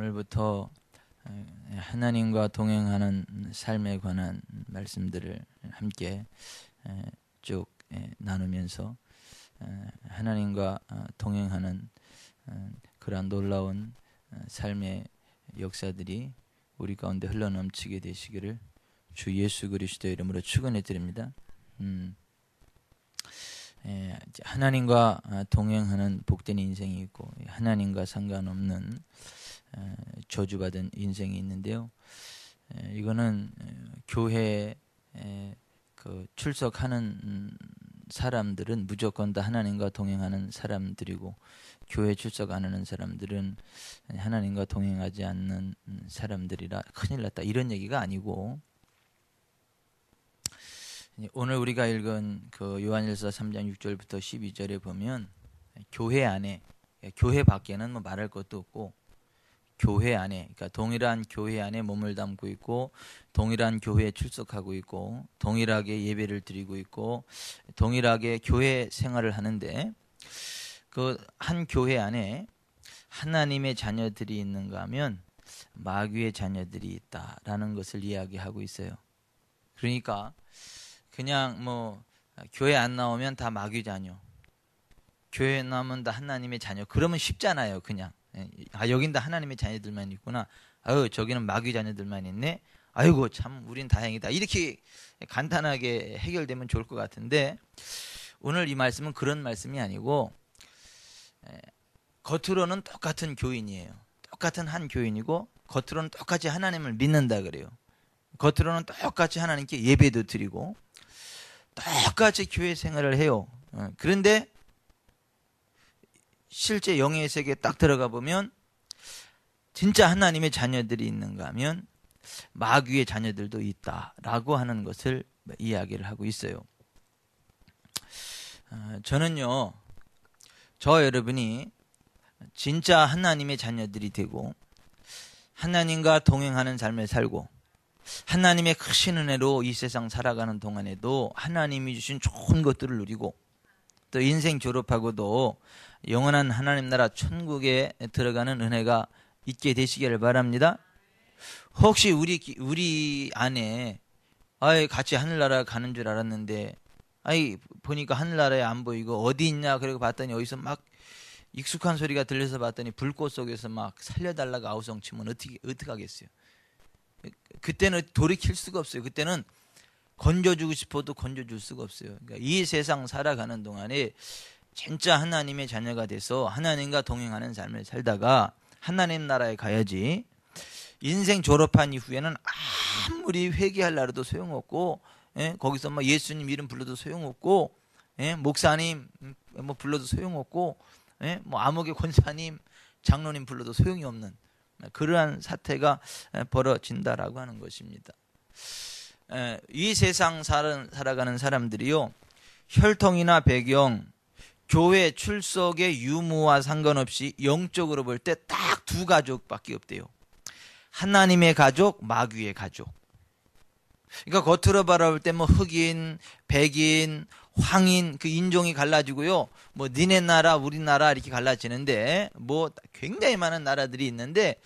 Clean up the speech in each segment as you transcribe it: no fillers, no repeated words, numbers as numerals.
오늘부터 하나님과 동행하는 삶에 관한 말씀들을 함께 쭉 나누면서 하나님과 동행하는 그러한 놀라운 삶의 역사들이 우리 가운데 흘러넘치게 되시기를 주 예수 그리스도의 이름으로 축원해 드립니다. 하나님과 동행하는 복된 인생이 있고 하나님과 상관없는 저주받은 인생이 있는데요. 이거는 교회에 출석하는 사람들은 무조건 다 하나님과 동행하는 사람들이고, 교회 출석 안 하는 사람들은 하나님과 동행하지 않는 사람들이라 큰일 났다, 이런 얘기가 아니고, 오늘 우리가 읽은 그 요한일서 3장 6절부터 12절에 보면 교회 안에, 교회 밖에는 뭐 말할 것도 없고, 교회 안에, 그러니까 동일한 교회 안에 몸을 담고 있고, 동일한 교회에 출석하고 있고, 동일하게 예배를 드리고 있고, 동일하게 교회 생활을 하는데, 그 한 교회 안에 하나님의 자녀들이 있는가 하면 마귀의 자녀들이 있다라는 것을 이야기하고 있어요. 그러니까 그냥 뭐 교회 안 나오면 다 마귀 자녀, 교회 나오면 다 하나님의 자녀, 그러면 쉽잖아요. 그냥 여긴 다 하나님의 자녀들만 있구나, 저기는 마귀 자녀들만 있네, 아이고 참 우린 다행이다, 이렇게 간단하게 해결되면 좋을 것 같은데, 오늘 이 말씀은 그런 말씀이 아니고, 겉으로는 똑같은 교인이에요. 똑같은 한 교인이고 겉으로는 똑같이 하나님을 믿는다 그래요. 겉으로는 똑같이 하나님께 예배도 드리고 똑같이 교회 생활을 해요. 그런데 실제 영의 세계에 딱 들어가 보면 진짜 하나님의 자녀들이 있는가 하면 마귀의 자녀들도 있다라고 하는 것을 이야기를 하고 있어요. 저는요, 저 여러분이 진짜 하나님의 자녀들이 되고 하나님과 동행하는 삶을 살고 하나님의 크신 은혜로 이 세상 살아가는 동안에도 하나님이 주신 좋은 것들을 누리고, 또 인생 졸업하고도 영원한 하나님 나라 천국에 들어가는 은혜가 있게 되시기를 바랍니다. 혹시 우리 안에 같이 하늘나라 가는 줄 알았는데 보니까 하늘나라에 안 보이고 어디 있냐 그러고 봤더니 어디서 막 익숙한 소리가 들려서 봤더니 불꽃 속에서 막 살려달라고 아우성치면 어떻게 하겠어요? 그때는 돌이킬 수가 없어요. 그때는 건져주고 싶어도 건져줄 수가 없어요. 그러니까 이 세상 살아가는 동안에 진짜 하나님의 자녀가 돼서 하나님과 동행하는 삶을 살다가 하나님 나라에 가야지, 인생 졸업한 이후에는 아무리 회개하려고 해도 소용없고, 거기서 뭐 예수님 이름 불러도 소용없고, 목사님 뭐 불러도 소용없고, 뭐 암흑의 권사님, 장로님 불러도 소용이 없는 그러한 사태가 벌어진다라고 하는 것입니다. 이 세상 살아가는 사람들이요, 혈통이나 배경, 교회 출석의 유무와 상관없이 영적으로 볼 때 딱 두 가족밖에 없대요. 하나님의 가족, 마귀의 가족. 그러니까 겉으로 바라볼 때 뭐 흑인, 백인, 황인, 그 인종이 갈라지고요, 뭐 니네 나라 우리나라 이렇게 갈라지는데, 뭐 굉장히 많은 나라들이 있는데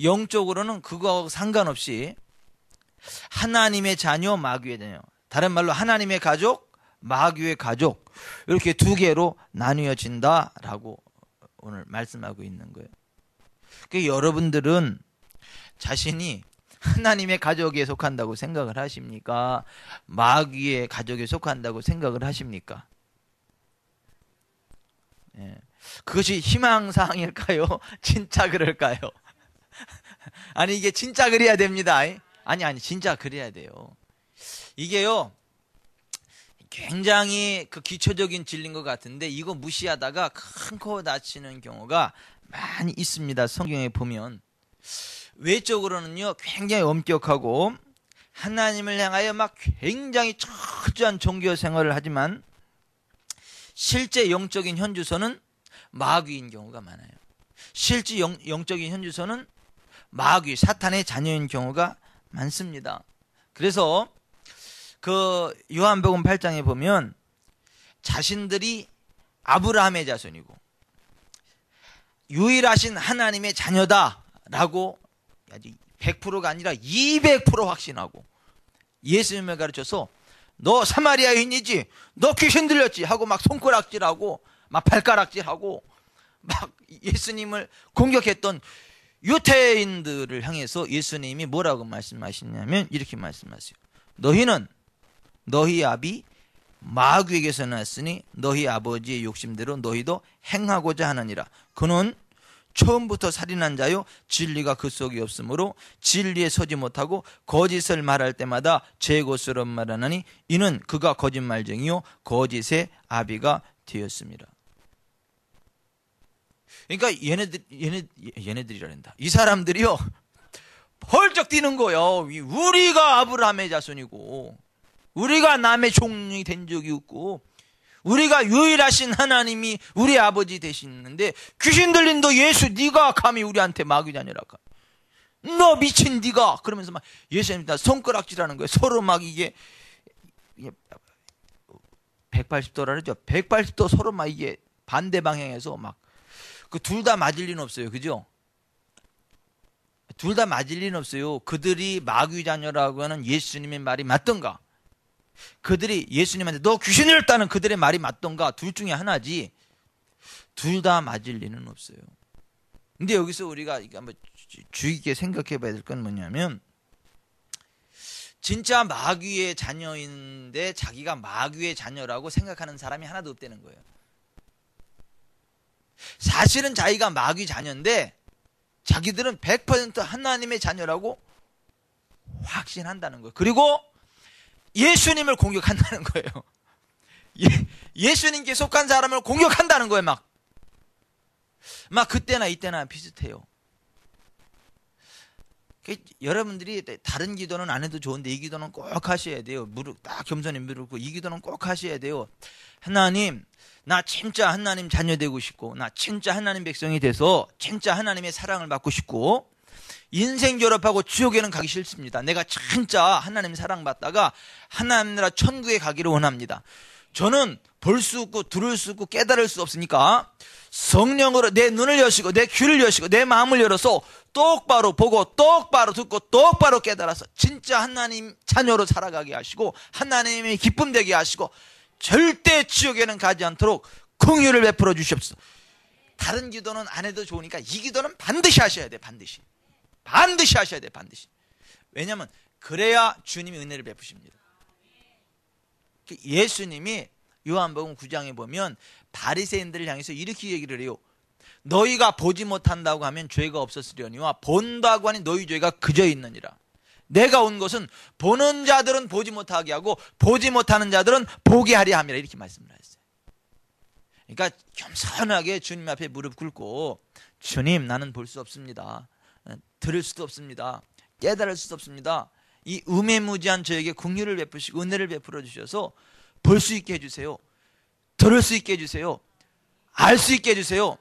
영적으로는 그거하고 상관없이 하나님의 자녀, 마귀의 자녀, 다른 말로 하나님의 가족, 마귀의 가족, 이렇게 두 개로 나뉘어진다라고 오늘 말씀하고 있는 거예요. 그러니까 여러분들은 자신이 하나님의 가족에 속한다고 생각을 하십니까? 마귀의 가족에 속한다고 생각을 하십니까? 그것이 희망사항일까요? 진짜 그럴까요? 아니, 이게 진짜 그래야 됩니다. 아니, 진짜 그래야 돼요. 이게요, 굉장히 그 기초적인 진리인 것 같은데 이거 무시하다가 큰 코 다치는 경우가 많이 있습니다. 성경에 보면 외적으로는요 굉장히 엄격하고 하나님을 향하여 막 굉장히 철저한 종교 생활을 하지만 실제 영적인 현주소는 마귀인 경우가 많아요. 실제 영적인 현주소는 마귀, 사탄의 자녀인 경우가 많습니다. 그래서 그 요한복음 8장에 보면 자신들이 아브라함의 자손이고 유일하신 하나님의 자녀다 라고 아주 100%가 아니라 200% 확신하고 예수님을 가르쳐서 너 사마리아 인이지? 너 귀신 들렸지? 하고 막 손가락질하고 막 발가락질하고 막 예수님을 공격했던 유태인들을 향해서 예수님이 뭐라고 말씀하시냐면 이렇게 말씀하세요. 너희는 너희 아비 마귀에게서 났으니 너희 아버지의 욕심대로 너희도 행하고자 하느니라. 그는 처음부터 살인한 자요 진리가 그 속에 없으므로 진리에 서지 못하고 거짓을 말할 때마다 제것으로 말하나니 이는 그가 거짓말쟁이요 거짓의 아비가 되었습니다. 그러니까 얘네들이란다. 이 사람들이요 펄쩍 뛰는 거예요. 우리가 아브라함의 자손이고 우리가 남의 종이 된 적이 없고 우리가 유일하신 하나님이 우리 아버지 되시는데 귀신 들린 너 예수 네가 감히 우리한테 마귀 자녀라까? 너 미친 네가 그러면서 막 예수님한테 손가락질하는 거예요. 서로 막 이게 180도라 그러죠. 180도 서로 막 이게 반대 방향에서 막 그 둘 다 맞을 리는 없어요. 그죠? 둘 다 맞을 리는 없어요. 그들이 마귀 자녀라고 하는 예수님의 말이 맞던가 그들이 예수님한테 너 귀신 들렸다는 그들의 말이 맞던가 둘 중에 하나지 둘 다 맞을 리는 없어요. 근데 여기서 우리가 한번 주의 깊게 생각해 봐야 될 건 뭐냐면 진짜 마귀의 자녀인데 자기가 마귀의 자녀라고 생각하는 사람이 하나도 없다는 거예요. 사실은 자기가 마귀 자녀인데 자기들은 100% 하나님의 자녀라고 확신한다는 거예요. 그리고 예수님을 공격한다는 거예요. 예수님께 속한 사람을 공격한다는 거예요. 막 그때나 이때나 비슷해요. 여러분들이 다른 기도는 안 해도 좋은데 이 기도는 꼭 하셔야 돼요. 무릎 딱 겸손히 무릎 꿇고 이 기도는 꼭 하셔야 돼요. 하나님, 나 진짜 하나님 자녀 되고 싶고 나 진짜 하나님 백성이 돼서 진짜 하나님의 사랑을 받고 싶고 인생 졸업하고 지옥에는 가기 싫습니다. 내가 진짜 하나님 사랑받다가 하나님 나라 천국에 가기를 원합니다. 저는 볼 수 없고 들을 수 없고 깨달을 수 없으니까 성령으로 내 눈을 여시고 내 귀를 여시고 내 마음을 열어서 똑바로 보고 똑바로 듣고 똑바로 깨달아서 진짜 하나님 자녀로 살아가게 하시고 하나님의 기쁨 되게 하시고 절대 지옥에는 가지 않도록 긍휼을 베풀어 주시옵소서. 다른 기도는 안 해도 좋으니까 이 기도는 반드시 하셔야 돼. 반드시 하셔야 돼. 반드시. 왜냐하면 그래야 주님이 은혜를 베푸십니다. 예수님이 요한복음 9장에 보면 바리새인들을 향해서 이렇게 얘기를 해요. 너희가 보지 못한다고 하면 죄가 없었으려니와 본다고 하니 너희 죄가 그저 있느니라. 내가 온 것은 보는 자들은 보지 못하게 하고 보지 못하는 자들은 보게 하려 함이라 이렇게 말씀을 하셨어요. 그러니까 겸손하게 주님 앞에 무릎 꿇고 주님 나는 볼 수 없습니다. 들을 수도 없습니다. 깨달을 수도 없습니다. 이 우매무지한 저에게 긍휼을 베푸시고 은혜를 베풀어 주셔서 볼 수 있게 해주세요. 들을 수 있게 해주세요. 알 수 있게 해주세요.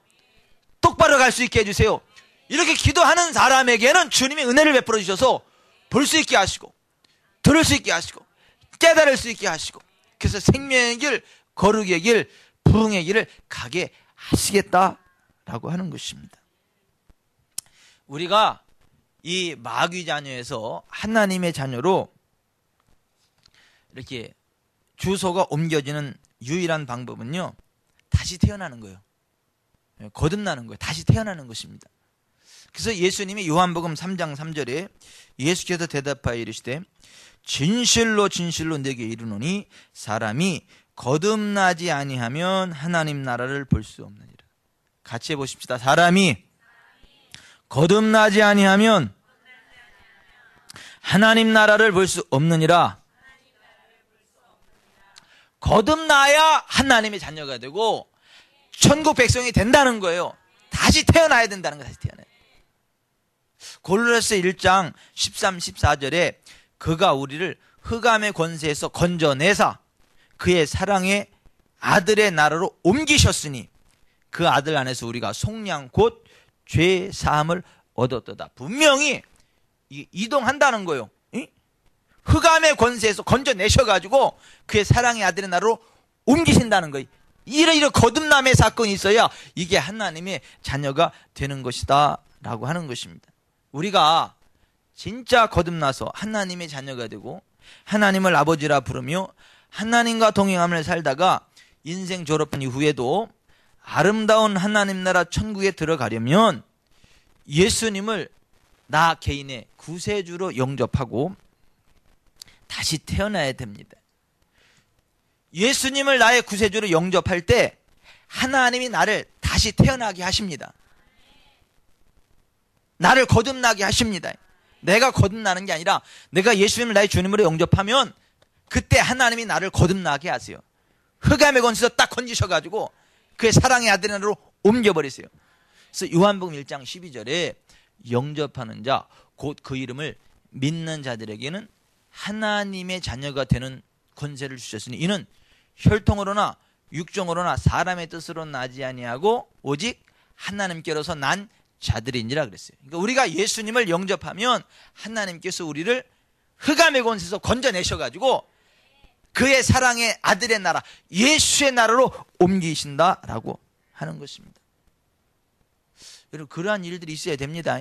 똑바로 갈 수 있게 해주세요. 이렇게 기도하는 사람에게는 주님이 은혜를 베풀어 주셔서 볼 수 있게 하시고 들을 수 있게 하시고 깨달을 수 있게 하시고 그래서 생명의 길 거룩의 길 부흥의 길을 가게 하시겠다라고 하는 것입니다. 우리가 이 마귀 자녀에서 하나님의 자녀로 이렇게 주소가 옮겨지는 유일한 방법은요 다시 태어나는 거예요. 거듭나는 거예요. 다시 태어나는 것입니다. 그래서 예수님이 요한복음 3장 3절에 예수께서 대답하여 이르시되 진실로 진실로 내게 이르노니 사람이 거듭나지 아니하면 하나님 나라를 볼 수 없느니라. 같이 해보십시다. 사람이 거듭나지 아니하면 하나님 나라를 볼 수 없느니라. 거듭나야 하나님의 자녀가 되고 천국 백성이 된다는 거예요. 다시 태어나야 된다는 거예요. 다시 태어나야. 골로새 1장 13, 14절에 그가 우리를 흑암의 권세에서 건져내사 그의 사랑의 아들의 나라로 옮기셨으니 그 아들 안에서 우리가 속량 곧 죄 사함을 얻었도다. 분명히 이동한다는 거예요. 흑암의 권세에서 건져내셔가지고 그의 사랑의 아들의 나라로 옮기신다는 거예요. 이런 거듭남의 사건이 있어야 이게 하나님의 자녀가 되는 것이다 라고 하는 것입니다. 우리가 진짜 거듭나서 하나님의 자녀가 되고 하나님을 아버지라 부르며 하나님과 동행함을 살다가 인생 졸업한 이후에도 아름다운 하나님 나라 천국에 들어가려면 예수님을 나 개인의 구세주로 영접하고 다시 태어나야 됩니다. 예수님을 나의 구세주로 영접할 때 하나님이 나를 다시 태어나게 하십니다. 나를 거듭나게 하십니다. 내가 거듭나는 게 아니라 내가 예수님을 나의 주님으로 영접하면 그때 하나님이 나를 거듭나게 하세요. 흑암의 권세에서 딱 건지셔가지고 그의 사랑의 아들으로 옮겨버리세요. 그래서 요한복음 1장 12절에 영접하는 자, 곧 그 이름을 믿는 자들에게는 하나님의 자녀가 되는 권세를 주셨으니 이는 혈통으로나 육정으로나 사람의 뜻으로 나지 아니하고 오직 하나님께로서 난 자들이니라 그랬어요. 그러니까 우리가 예수님을 영접하면 하나님께서 우리를 흑암의 권세에서 건져내셔가지고 그의 사랑의 아들의 나라, 예수의 나라로 옮기신다라고 하는 것입니다. 여러분, 그러한 일들이 있어야 됩니다.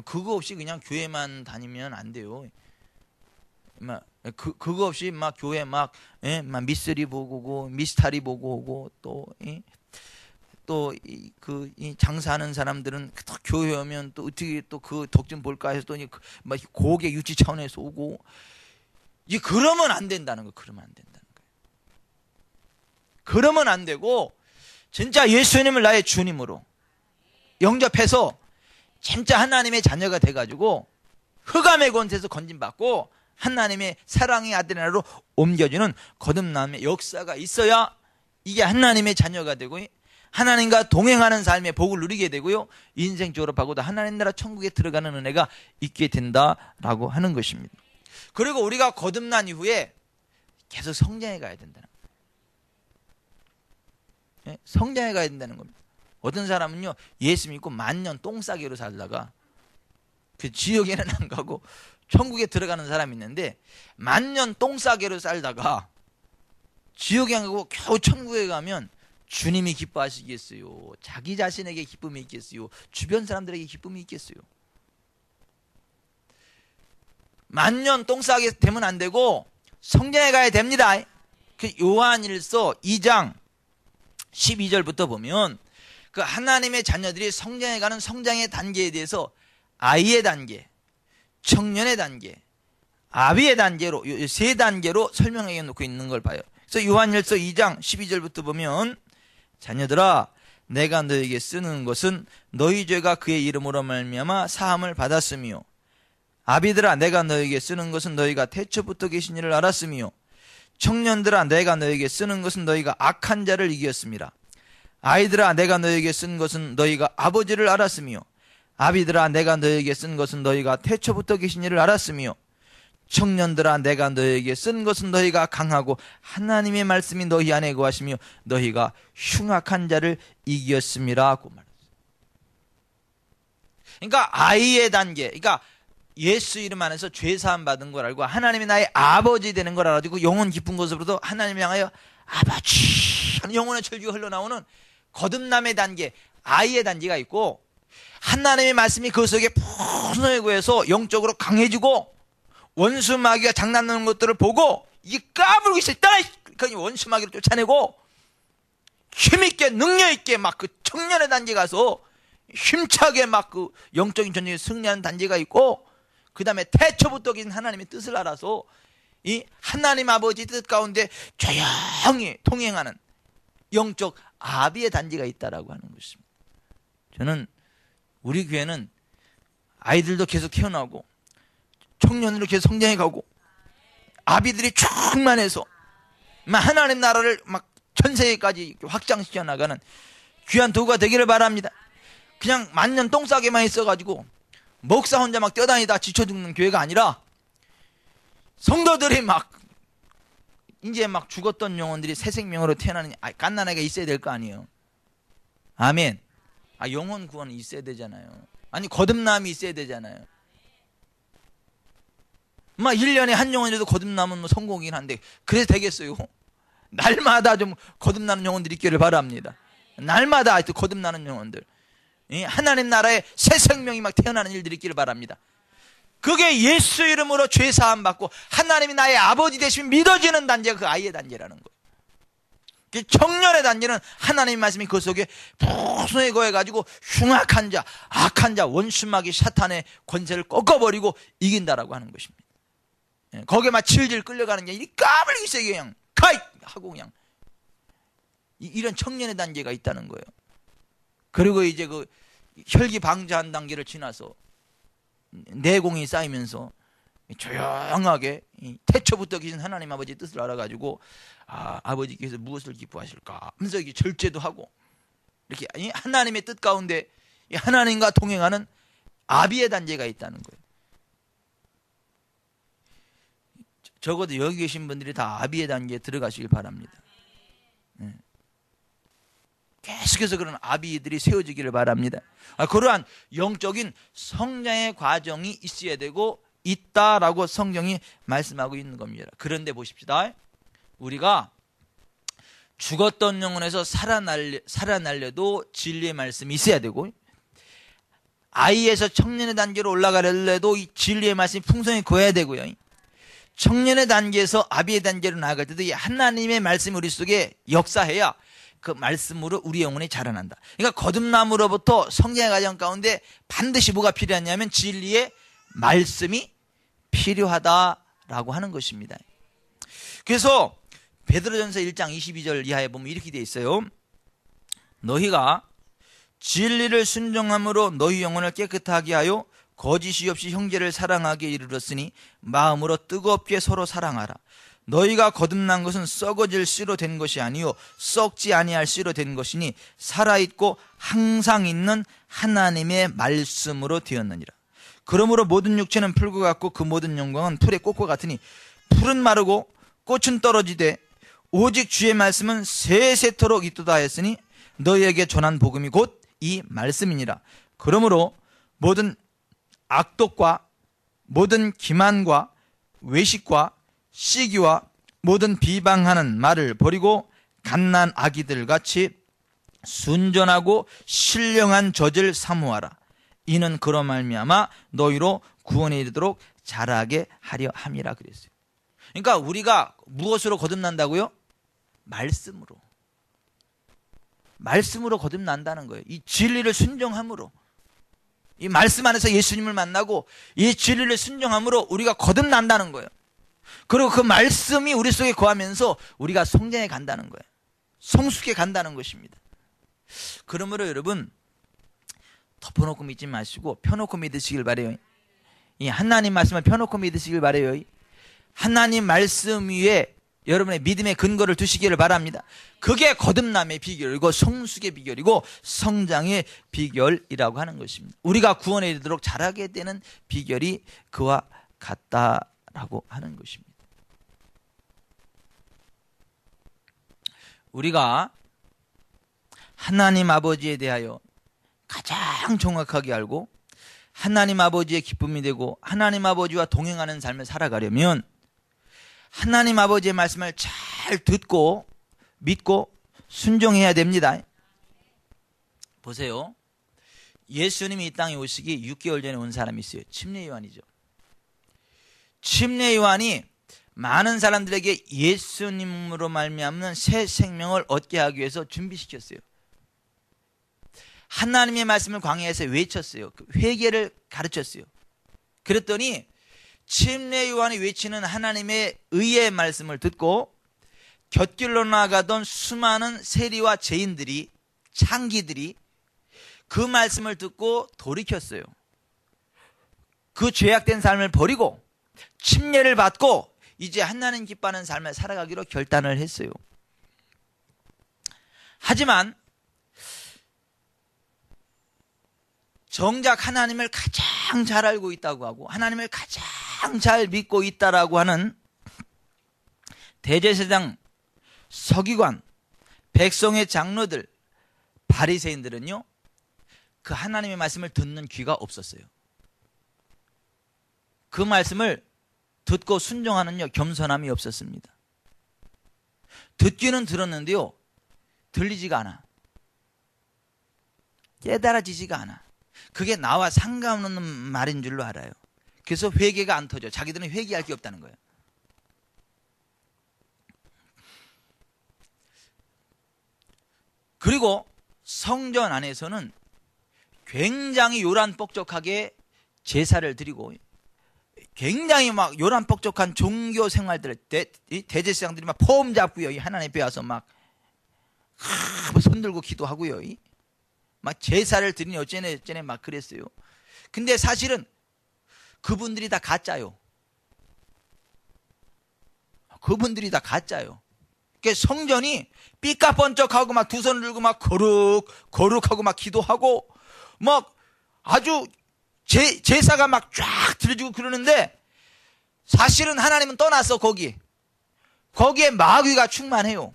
그거 없이 그냥 교회만 다니면 안 돼요. 그거 없이 막 교회 막 미쓰리 보고 오고 미스타리 보고 오고 또 장사하는 사람들은 또 교회 오면 또 어떻게 또 그 덕 좀 볼까 해서 또 막 고개 유치 차원에서 오고 그러면 안 된다는 거. 그러면 안 된다는 거예요. 그러면 안 되고 진짜 예수님을 나의 주님으로 영접해서 진짜 하나님의 자녀가 돼가지고 흑암의 권세에서 건진받고 하나님의 사랑의 아들의 나라로 옮겨주는 거듭남의 역사가 있어야 이게 하나님의 자녀가 되고 하나님과 동행하는 삶의 복을 누리게 되고요, 인생 졸업하고도 하나님 나라 천국에 들어가는 은혜가 있게 된다라고 하는 것입니다. 그리고 우리가 거듭난 이후에 계속 성장해 가야 된다는 거예요. 성장해 가야 된다는 겁니다. 어떤 사람은요, 예수 믿고 만년 똥싸개로 살다가 그 지옥에는 안 가고 천국에 들어가는 사람이 있는데, 만년 똥싸개로 살다가 지옥에 안 가고 겨우 천국에 가면 주님이 기뻐하시겠어요? 자기 자신에게 기쁨이 있겠어요? 주변 사람들에게 기쁨이 있겠어요? 만년 똥싸게 되면 안 되고 성장해 가야 됩니다. 그 요한일서 2장 12절부터 보면 그 하나님의 자녀들이 성장해 가는 성장의 단계에 대해서 아이의 단계, 청년의 단계, 아비의 단계로 세 단계로 설명해 놓고 있는 걸 봐요. 그래서 요한일서 2장 12절부터 보면, 자녀들아, 내가 너에게 쓰는 것은 너희 죄가 그의 이름으로 말미암아 사함을 받았으며, 아비들아, 내가 너에게 쓰는 것은 너희가 태초부터 계신 이를 알았으며, 청년들아, 내가 너에게 쓰는 것은 너희가 악한 자를 이겼습니다. 아이들아, 내가 너에게 쓴 것은 너희가 아버지를 알았으며, 아비들아, 내가 너에게 쓴 것은 너희가 태초부터 계신 이를 알았으며, 청년들아, 내가 너에게 쓴 것은 너희가 강하고 하나님의 말씀이 너희 안에 거하시며 너희가 흉악한 자를 이겼음이라고 말했어요. 그러니까 아이의 단계, 그러니까 예수 이름 안에서 죄사함 받은 걸 알고 하나님이 나의 아버지 되는 걸 알아가지고 영혼 깊은 곳으로부터 하나님을 향하여 아버지 하는 영혼의 철기가 흘러나오는 거듭남의 단계, 아이의 단계가 있고, 하나님의 말씀이 그 속에 풍성하게 구해서 영적으로 강해지고 원수 마귀가 장난하는 것들을 보고 이게 까불고 있다, 그러니까 원수 마귀를 쫓아내고 힘있게 능력있게 막 그 청년의 단계 가서 힘차게 막 그 영적인 전쟁에 승리하는 단계가 있고, 그 다음에 태초부터 계신 하나님의 뜻을 알아서 이 하나님 아버지 뜻 가운데 조용히 통행하는 영적 아비의 단계가 있다라고 하는 것입니다. 저는 우리 교회는 아이들도 계속 태어나고 청년으로 계속 성장해 가고 아비들이 충만해서 하나님 나라를 막 전 세계까지 확장시켜 나가는 귀한 도구가 되기를 바랍니다. 그냥 만년 똥싸게만 있어가지고 목사 혼자 막 뛰어다니다 지쳐 죽는 교회가 아니라, 성도들이 막 이제 막 죽었던 영혼들이 새 생명으로 태어나는 갓난아이가 있어야 될 거 아니에요. 아멘. 영혼 구원은 있어야 되잖아요. 아니, 거듭남이 있어야 되잖아요. 1년에 한 영혼이라도 거듭나면 성공이긴 한데, 그래서 되겠어요? 날마다 좀 거듭나는 영혼들이 있기를 바랍니다. 날마다 거듭나는 영혼들. 하나님 나라에 새 생명이 막 태어나는 일들이 있기를 바랍니다. 그게 예수 이름으로 죄 사함 받고 하나님이 나의 아버지 되시면 믿어지는 단계가 그 아이의 단계라는 거예요. 청년의 단계는 하나님의 말씀이 그 속에 풍성히 거해가지고 흉악한 자, 악한 자, 원수마귀 사탄의 권세를 꺾어버리고 이긴다라고 하는 것입니다. 거기에 막 질질 끌려가는 게 이 까불기 세게 그냥 카이 하고 그냥 이런 청년의 단계가 있다는 거예요. 그리고 이제 그 혈기 방자한 단계를 지나서 내공이 쌓이면서 조용하게 태초부터 계신 하나님 아버지의 뜻을 알아가지고 아버지께서 무엇을 기뻐하실까 하면서 절제도 하고 이렇게 하나님의 뜻 가운데 하나님과 동행하는 아비의 단계가 있다는 거예요. 적어도 여기 계신 분들이 다 아비의 단계에 들어가시길 바랍니다. 계속해서 그런 아비들이 세워지기를 바랍니다. 그러한 영적인 성장의 과정이 있어야 되고 있다라고 성경이 말씀하고 있는 겁니다. 그런데 보십시다. 우리가 죽었던 영혼에서 살아날려도 진리의 말씀이 있어야 되고, 아이에서 청년의 단계로 올라가려도 이 진리의 말씀이 풍성히 고여야 되고요. 청년의 단계에서 아비의 단계로 나아갈 때도 이 하나님의 말씀이 우리 속에 역사해야 그 말씀으로 우리 영혼이 자라난다. 그러니까 거듭남으로부터 성장의 과정 가운데 반드시 뭐가 필요하냐면 진리의 말씀이 필요하다라고 하는 것입니다. 그래서 베드로전서 1장 22절 이하에 보면 이렇게 되어 있어요. 너희가 진리를 순종함으로 너희 영혼을 깨끗하게 하여 거짓이 없이 형제를 사랑하게 이르렀으니 마음으로 뜨겁게 서로 사랑하라. 너희가 거듭난 것은 썩어질 씨로 된 것이 아니요 썩지 아니할 씨로 된 것이니 살아있고 항상 있는 하나님의 말씀으로 되었느니라. 그러므로 모든 육체는 풀과 같고 그 모든 영광은 풀의 꽃과 같으니 풀은 마르고 꽃은 떨어지되 오직 주의 말씀은 세세토록 있도다 하였으니 너희에게 전한 복음이 곧 이 말씀이니라. 그러므로 모든 악독과 모든 기만과 외식과 시기와 모든 비방하는 말을 버리고 갓난 아기들 같이 순전하고 신령한 젖을 사모하라. 이는 그로 말미암아 너희로 구원에 이르도록 자라게 하려 함이라 그랬어요. 그러니까 우리가 무엇으로 거듭난다고요? 말씀으로 거듭난다는 거예요. 이 진리를 순종함으로, 이 말씀 안에서 예수님을 만나고 이 진리를 순종함으로 우리가 거듭난다는 거예요. 그리고 그 말씀이 우리 속에 거하면서 우리가 성장해 간다는 거예요. 성숙해 간다는 것입니다. 그러므로 여러분, 덮어놓고 믿지 마시고 펴놓고 믿으시길 바라요. 이 하나님 말씀을 펴놓고 믿으시길 바라요. 하나님 말씀 위에 여러분의 믿음의 근거를 두시기를 바랍니다. 그게 거듭남의 비결이고 성숙의 비결이고 성장의 비결이라고 하는 것입니다. 우리가 구원에 이르도록 자라게 되는 비결이 그와 같다라고 하는 것입니다. 우리가 하나님 아버지에 대하여 가장 정확하게 알고 하나님 아버지의 기쁨이 되고 하나님 아버지와 동행하는 삶을 살아가려면 하나님 아버지의 말씀을 잘 듣고 믿고 순종해야 됩니다. 보세요. 예수님이 이 땅에 오시기 6개월 전에 온 사람이 있어요. 침례 요한이죠. 침례 요한이 많은 사람들에게 예수님으로 말미암는 새 생명을 얻게 하기 위해서 준비시켰어요. 하나님의 말씀을 광야에서 외쳤어요. 회개를 가르쳤어요. 그랬더니 침례 요한이 외치는 하나님의 의의 말씀을 듣고 곁길로 나가던 수많은 세리와 죄인들이, 창기들이 그 말씀을 듣고 돌이켰어요. 그 죄악된 삶을 버리고 침례를 받고 이제 하나님 기뻐하는 삶을 살아가기로 결단을 했어요. 하지만 정작 하나님을 가장 잘 알고 있다고 하고 하나님을 가장 잘 믿고 있다라고 하는 대제사장, 서기관, 백성의 장로들, 바리새인들은요, 그 하나님의 말씀을 듣는 귀가 없었어요. 그 말씀을 듣고 순종하는 겸손함이 없었습니다. 듣기는 들었는데요, 들리지가 않아. 깨달아지지가 않아. 그게 나와 상관없는 말인 줄로 알아요. 그래서 회개가 안 터져. 자기들은 회개할 게 없다는 거예요. 그리고 성전 안에서는 굉장히 요란뻑적하게 제사를 드리고 굉장히 막 요란뻑적한 종교 생활들, 대제사장들이 막 폼 잡고요. 하나님 앞에 와서 막 손들고 기도하고요. 막 제사를 드리니 어쩌네 막 그랬어요. 근데 사실은 그분들이 다 가짜요. 그분들이 다 가짜요. 성전이 삐까번쩍하고 막 두 손을 들고 막 거룩하고 막 기도하고 막 아주 제사가 막 쫙 들어지고 그러는데 사실은 하나님은 떠났어. 거기에 마귀가 충만해요.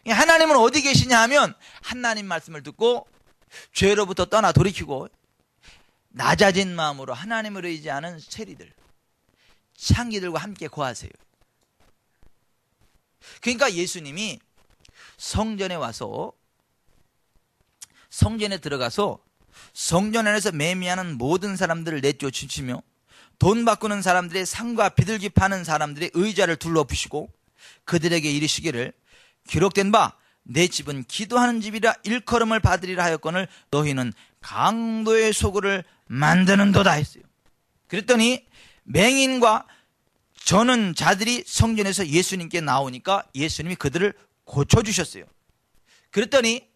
하나님은 어디 계시냐 하면 하나님 말씀을 듣고 죄로부터 떠나 돌이키고 낮아진 마음으로 하나님을 의지하는 세리들, 창기들과 함께 거하세요. 그러니까 예수님이 성전에 들어가서 성전 안에서 매매하는 모든 사람들을 내쫓으시며 돈 바꾸는 사람들의 상과 비둘기 파는 사람들의 의자를 둘러부시고 그들에게 이르시기를 기록된 바 내 집은 기도하는 집이라 일컬음을 받으리라 하였거늘 너희는 강도의 소굴을 만드는도다 했어요. 그랬더니 맹인과 저는 자들이 성전에서 예수님께 나오니까 예수님이 그들을 고쳐주셨어요. 그랬더니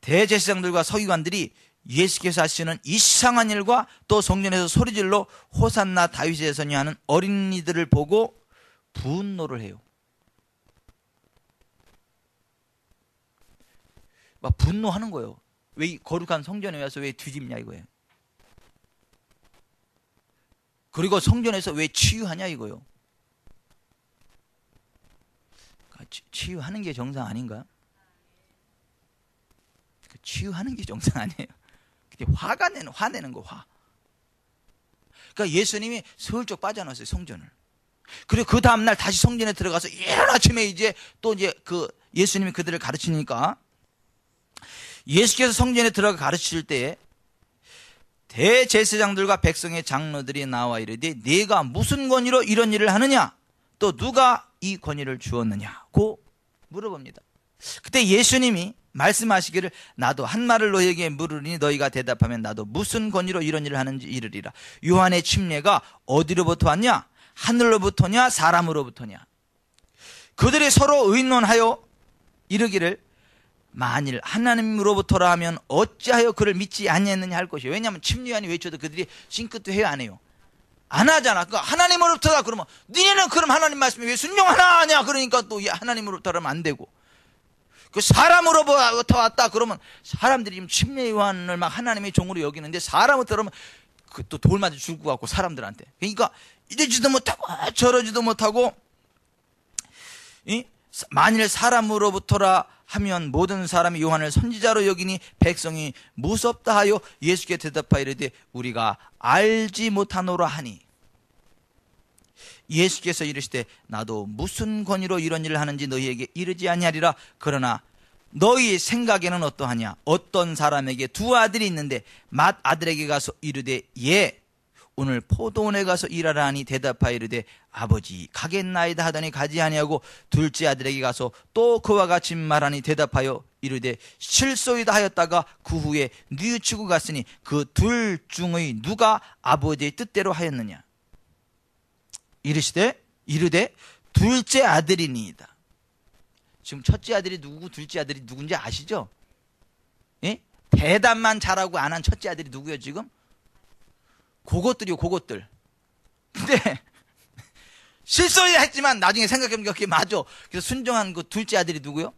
대제사장들과 서기관들이 예수께서 하시는 이상한 일과 또 성전에서 소리질러 호산나 다윗의 자손이 하는 어린이들을 보고 분노를 해요. 막 분노하는 거예요. 왜 이 거룩한 성전에 와서 왜 뒤집냐 이거예요. 그리고 성전에서 왜 치유하냐 이거예요. 치유하는 게 정상 아닌가? 치유하는 게 정상 아니에요. 화내는 거, 화. 그러니까 예수님이 슬쩍 빠져나왔어요, 성전을. 그리고 그 다음날 다시 성전에 들어가서 이른 아침에 이제 예수님이 그들을 가르치니까 예수께서 성전에 들어가 가르칠 때에 대제사장들과 백성의 장로들이 나와 이르되 네가 무슨 권위로 이런 일을 하느냐? 또 누가 이 권위를 주었느냐고 물어봅니다. 그때 예수님이 말씀하시기를 나도 한 말을 너희에게 물으니 너희가 대답하면 나도 무슨 권위로 이런 일을 하는지 이르리라. 요한의 침례가 어디로부터 왔냐? 하늘로부터냐 사람으로부터냐? 그들이 서로 의논하여 이르기를 만일 하나님으로부터라 하면 어찌하여 그를 믿지 아니했느냐 할 것이에요. 왜냐하면 침례요한이 외쳐도 그들이 싱긋도 해요 안 해요? 안 하잖아. 그러니까 하나님으로부터다 그러면 니네는 그럼 하나님 말씀에 왜 순종하나 하냐? 그러니까 또 하나님으로부터 하면 안 되고 그 사람으로부터 왔다 그러면 사람들이 지금 침례요한을 막 하나님의 종으로 여기는데 사람으로부터 그러면 또 돌 맞아 죽을 것 같고 사람들한테. 그러니까 이러지도 못하고 저러지도 못하고 만일 사람으로부터라 하면 모든 사람이 요한을 선지자로 여기니 백성이 무섭다 하여 예수께 대답하여 이르되 우리가 알지 못하노라 하니 예수께서 이르시되 나도 무슨 권위로 이런 일을 하는지 너희에게 이르지 아니하리라. 그러나 너희 생각에는 어떠하냐? 어떤 사람에게 두 아들이 있는데 맏 아들에게 가서 이르되 예 오늘 포도원에 가서 일하라 하니 대답하여 이르되 아버지 가겠나이다 하더니 가지 아니하고 둘째 아들에게 가서 또 그와 같이 말하니 대답하여 이르되 실소이다 하였다가 그 후에 뉘우치고 갔으니 그 둘 중의 누가 아버지의 뜻대로 하였느냐? 이르되 둘째 아들이니이다. 지금 첫째 아들이 누구고 둘째 아들이 누군지 아시죠? 예? 대답만 잘하고 안 한 첫째 아들이 누구예요 지금? 그것들이요, 그것들. 근데 실소리 했지만 나중에 생각해보니까 그게 맞아. 그래서 순종한 그 둘째 아들이 누구요?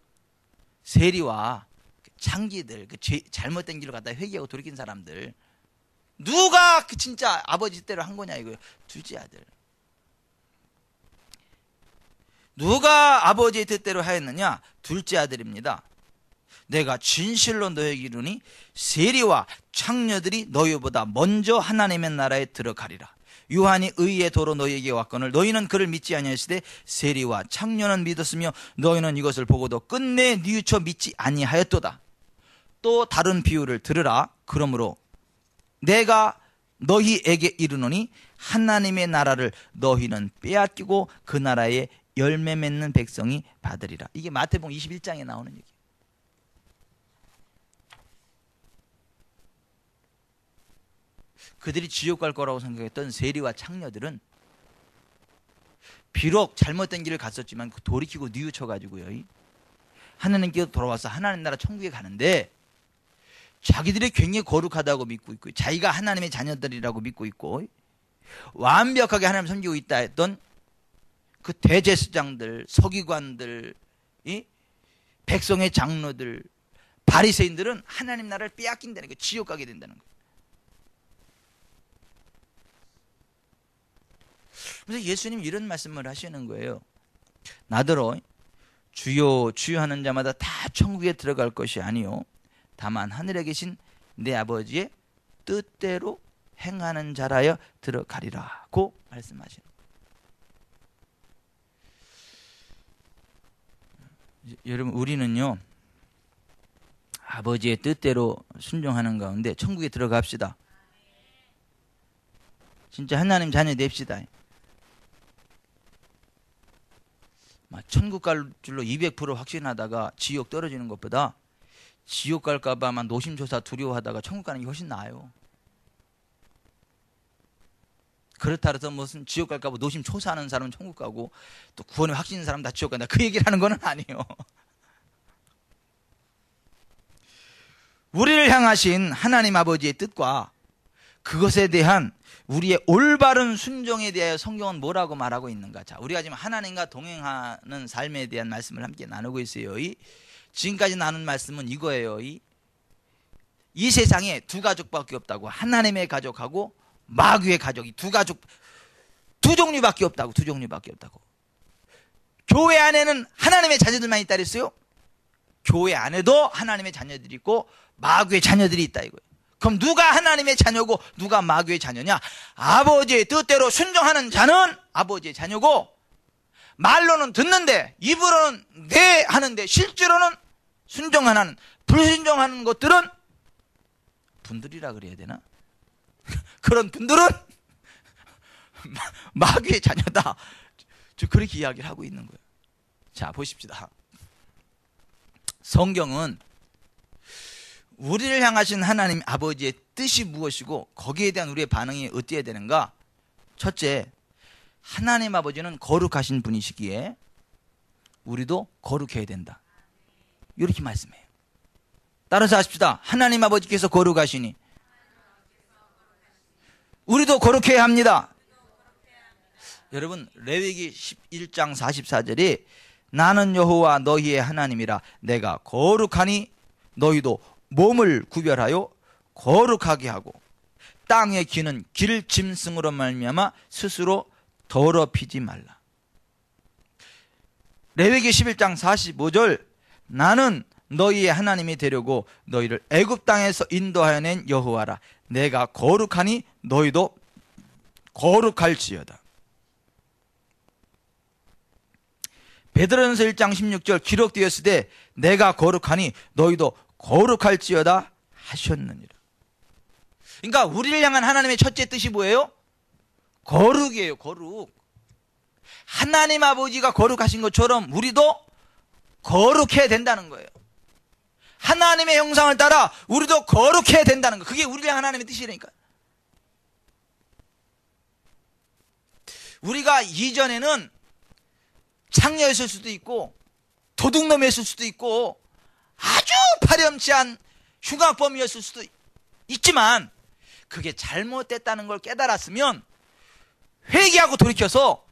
세리와 창기들, 잘못된 길로 갔다 회개하고 돌이킨 사람들. 누가 진짜 아버지 뜻대로 한 거냐 이거예요. 둘째 아들. 누가 아버지의 뜻대로 하였느냐? 둘째 아들입니다. 내가 진실로 너에게 이르니 세리와 창녀들이 너희보다 먼저 하나님의 나라에 들어가리라. 요한이 의의 도로 너희에게 왔거늘 너희는 그를 믿지 아니하시되 세리와 창녀는 믿었으며 너희는 이것을 보고도 끝내 뉘우쳐 믿지 아니하였도다. 또 다른 비유를 들으라. 그러므로 내가 너희에게 이르노니 하나님의 나라를 너희는 빼앗기고 그 나라에 열매 맺는 백성이 받으리라. 이게 마태복음 21장에 나오는 얘기예요. 그들이 지옥 갈 거라고 생각했던 세리와 창녀들은 비록 잘못된 길을 갔었지만 돌이키고 뉘우쳐가지고요, 하나님께로 돌아와서 하나님 나라 천국에 가는데 자기들이 굉장히 거룩하다고 믿고 있고 자기가 하나님의 자녀들이라고 믿고 있고 완벽하게 하나님을 섬기고 있다 했던 그 대제사장들, 서기관들, 백성의 장로들, 바리새인들은 하나님 나라를 빼앗긴다는 거예요. 지옥 가게 된다는 거예요. 그래서 예수님 이런 말씀을 하시는 거예요. 나더러 주여 주여 하는 자마다 다 천국에 들어갈 것이 아니요 다만 하늘에 계신 내 아버지의 뜻대로 행하는 자라여 들어가리라고 말씀하시는 거예요. 여러분, 우리는요 아버지의 뜻대로 순종하는 가운데 천국에 들어갑시다. 진짜 하나님 자녀 됩시다. 천국 갈 줄로 200% 확신하다가 지옥 떨어지는 것보다 지옥 갈까봐 노심초사 두려워하다가 천국 가는 게 훨씬 나아요. 그렇다 해서 무슨 지옥 갈까봐 노심초사하는 사람은 천국 가고 또 구원에 확신 있는 사람은 다 지옥 간다, 그 얘기를 하는 건 아니에요. 우리를 향하신 하나님 아버지의 뜻과 그것에 대한 우리의 올바른 순종에 대하여 성경은 뭐라고 말하고 있는가? 자, 우리가 지금 하나님과 동행하는 삶에 대한 말씀을 함께 나누고 있어요. 지금까지 나눈 말씀은 이거예요. 이 세상에 두 가족밖에 없다고. 하나님의 가족하고 마귀의 가족이 두 종류밖에 없다고. 두 종류밖에 없다고. 교회 안에는 하나님의 자녀들만 있다 그랬어요. 교회 안에도 하나님의 자녀들이 있고 마귀의 자녀들이 있다 이거예요. 그럼 누가 하나님의 자녀고 누가 마귀의 자녀냐? 아버지의 뜻대로 순종하는 자는 아버지의 자녀고, 말로는 듣는데 입으로는 네 하는데 실제로는 순종 안 하는, 불순종하는 것들은 분들이라 그래야 되나? 그런 분들은 마귀의 자녀다. 저 그렇게 이야기를 하고 있는 거예요. 자, 보십시다. 성경은 우리를 향하신 하나님 아버지의 뜻이 무엇이고 거기에 대한 우리의 반응이 어때야 되는가? 첫째, 하나님 아버지는 거룩하신 분이시기에 우리도 거룩해야 된다, 이렇게 말씀해요. 따라서 하십시다. 하나님 아버지께서 거룩하시니 우리도 거룩해야 합니다. 여러분, 레위기 11장 44절에 나는 여호와 너희의 하나님이라 내가 거룩하니 너희도 몸을 구별하여 거룩하게 하고 땅의 기는 길 짐승으로 말미암아 스스로 더럽히지 말라. 레위기 11장 45절 나는 너희의 하나님이 되려고 너희를 애굽 땅에서 인도하여 낸 여호와라. 내가 거룩하니 너희도 거룩할지어다. 베드로전서 1장 16절 기록되었으되 내가 거룩하니 너희도 거룩할지어다 하셨느니라. 그러니까 우리를 향한 하나님의 첫째 뜻이 뭐예요? 거룩이에요. 거룩. 하나님 아버지가 거룩하신 것처럼 우리도 거룩해야 된다는 거예요. 하나님의 형상을 따라 우리도 거룩해야 된다는 거. 그게 우리를 향한 하나님의 뜻이라니까. 우리가 이전에는 창녀였을 수도 있고 도둑놈이었을 수도 있고 아주 파렴치한 흉악범이었을 수도 있지만 그게 잘못됐다는 걸 깨달았으면 회개하고 돌이켜서